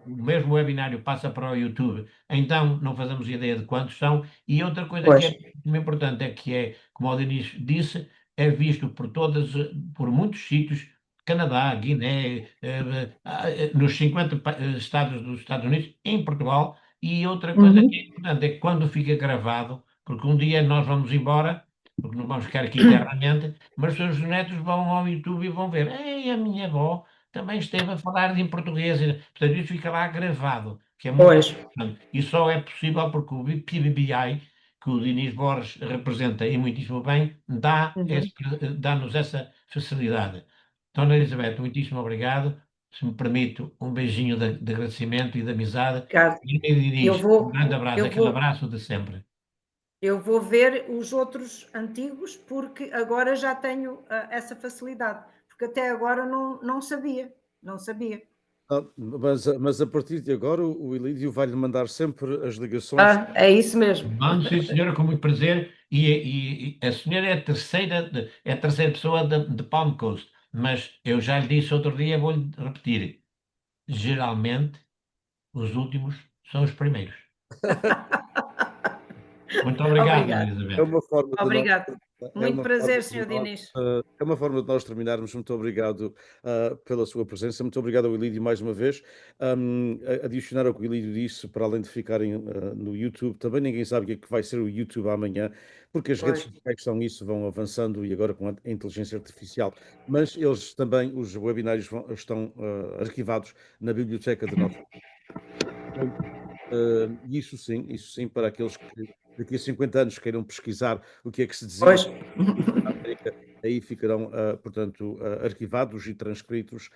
o mesmo webinário passa para o YouTube, então não fazemos ideia de quantos são. E outra coisa que é muito importante é que como o Denis disse, é visto por muitos sítios, Canadá, Guiné, nos 50 estados dos Estados Unidos, em Portugal. E outra coisa que é importante é que quando fica gravado, porque um dia nós vamos embora, porque não vamos ficar aqui eternamente, mas os seus netos vão ao YouTube e vão ver: ei, a minha avó também esteve a falar em português. Portanto, isso fica lá gravado, que é muito importante. E só é possível porque o PBBI, que o Dinis Borges representa e muitíssimo bem, dá-nos essa facilidade. Dona Elizabeth, muitíssimo obrigado. Se me permite, um beijinho de agradecimento e de amizade. E Dinis, um grande abraço, aquele abraço de sempre. Eu vou ver os outros antigos porque agora já tenho essa facilidade, porque até agora não sabia. Mas a partir de agora o Ilídio vai-lhe mandar sempre as ligações. É isso mesmo. Mando, sim, senhora, com muito prazer. E a senhora é a terceira pessoa de Palm Coast, mas eu já lhe disse outro dia, vou-lhe repetir: geralmente os últimos são os primeiros. Muito obrigado, Elizabeth. É uma forma de Obrigado. Muito prazer, Sr. Dinis. É uma forma de nós terminarmos. Muito obrigado pela sua presença. Muito obrigado ao Ilídio mais uma vez. Adicionar ao que o Ilídio disse, para além de ficarem no YouTube, também ninguém sabe o que é que vai ser o YouTube amanhã, porque as redes sociais são isso, vão avançando e agora com a inteligência artificial. Mas eles também, os webinários estão arquivados na biblioteca de nosso. Isso sim, para aqueles que daqui a 50 anos queiram pesquisar o que é que se dizia na América, aí ficarão, portanto, arquivados e transcritos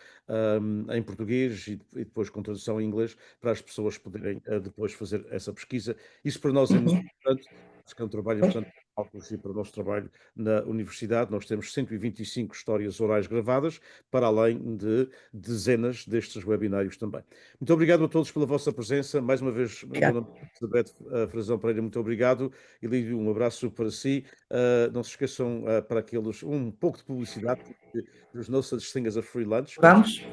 em português e depois com tradução em inglês para as pessoas poderem depois fazer essa pesquisa. Isso para nós é muito importante, porque é um trabalho importante para o nosso trabalho na universidade. Nós temos 125 histórias orais gravadas, para além de dezenas destes webinários também. Muito obrigado a todos pela vossa presença. Mais uma vez, Dona Elizabeth Frazão Pereira, muito obrigado. Elídio, um abraço para si. Não se esqueçam para aqueles, um pouco de publicidade, os No Such Thing as a Free Lunch. Vamos.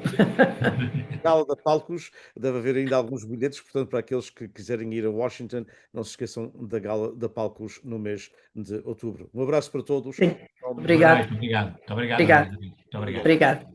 Gala da Palcos, deve haver ainda alguns bilhetes, portanto, para aqueles que quiserem ir a Washington, não se esqueçam da Gala da Palcos no mês de outubro. Um abraço para todos. Sim. Obrigado. Muito obrigado. Muito obrigado. Obrigado.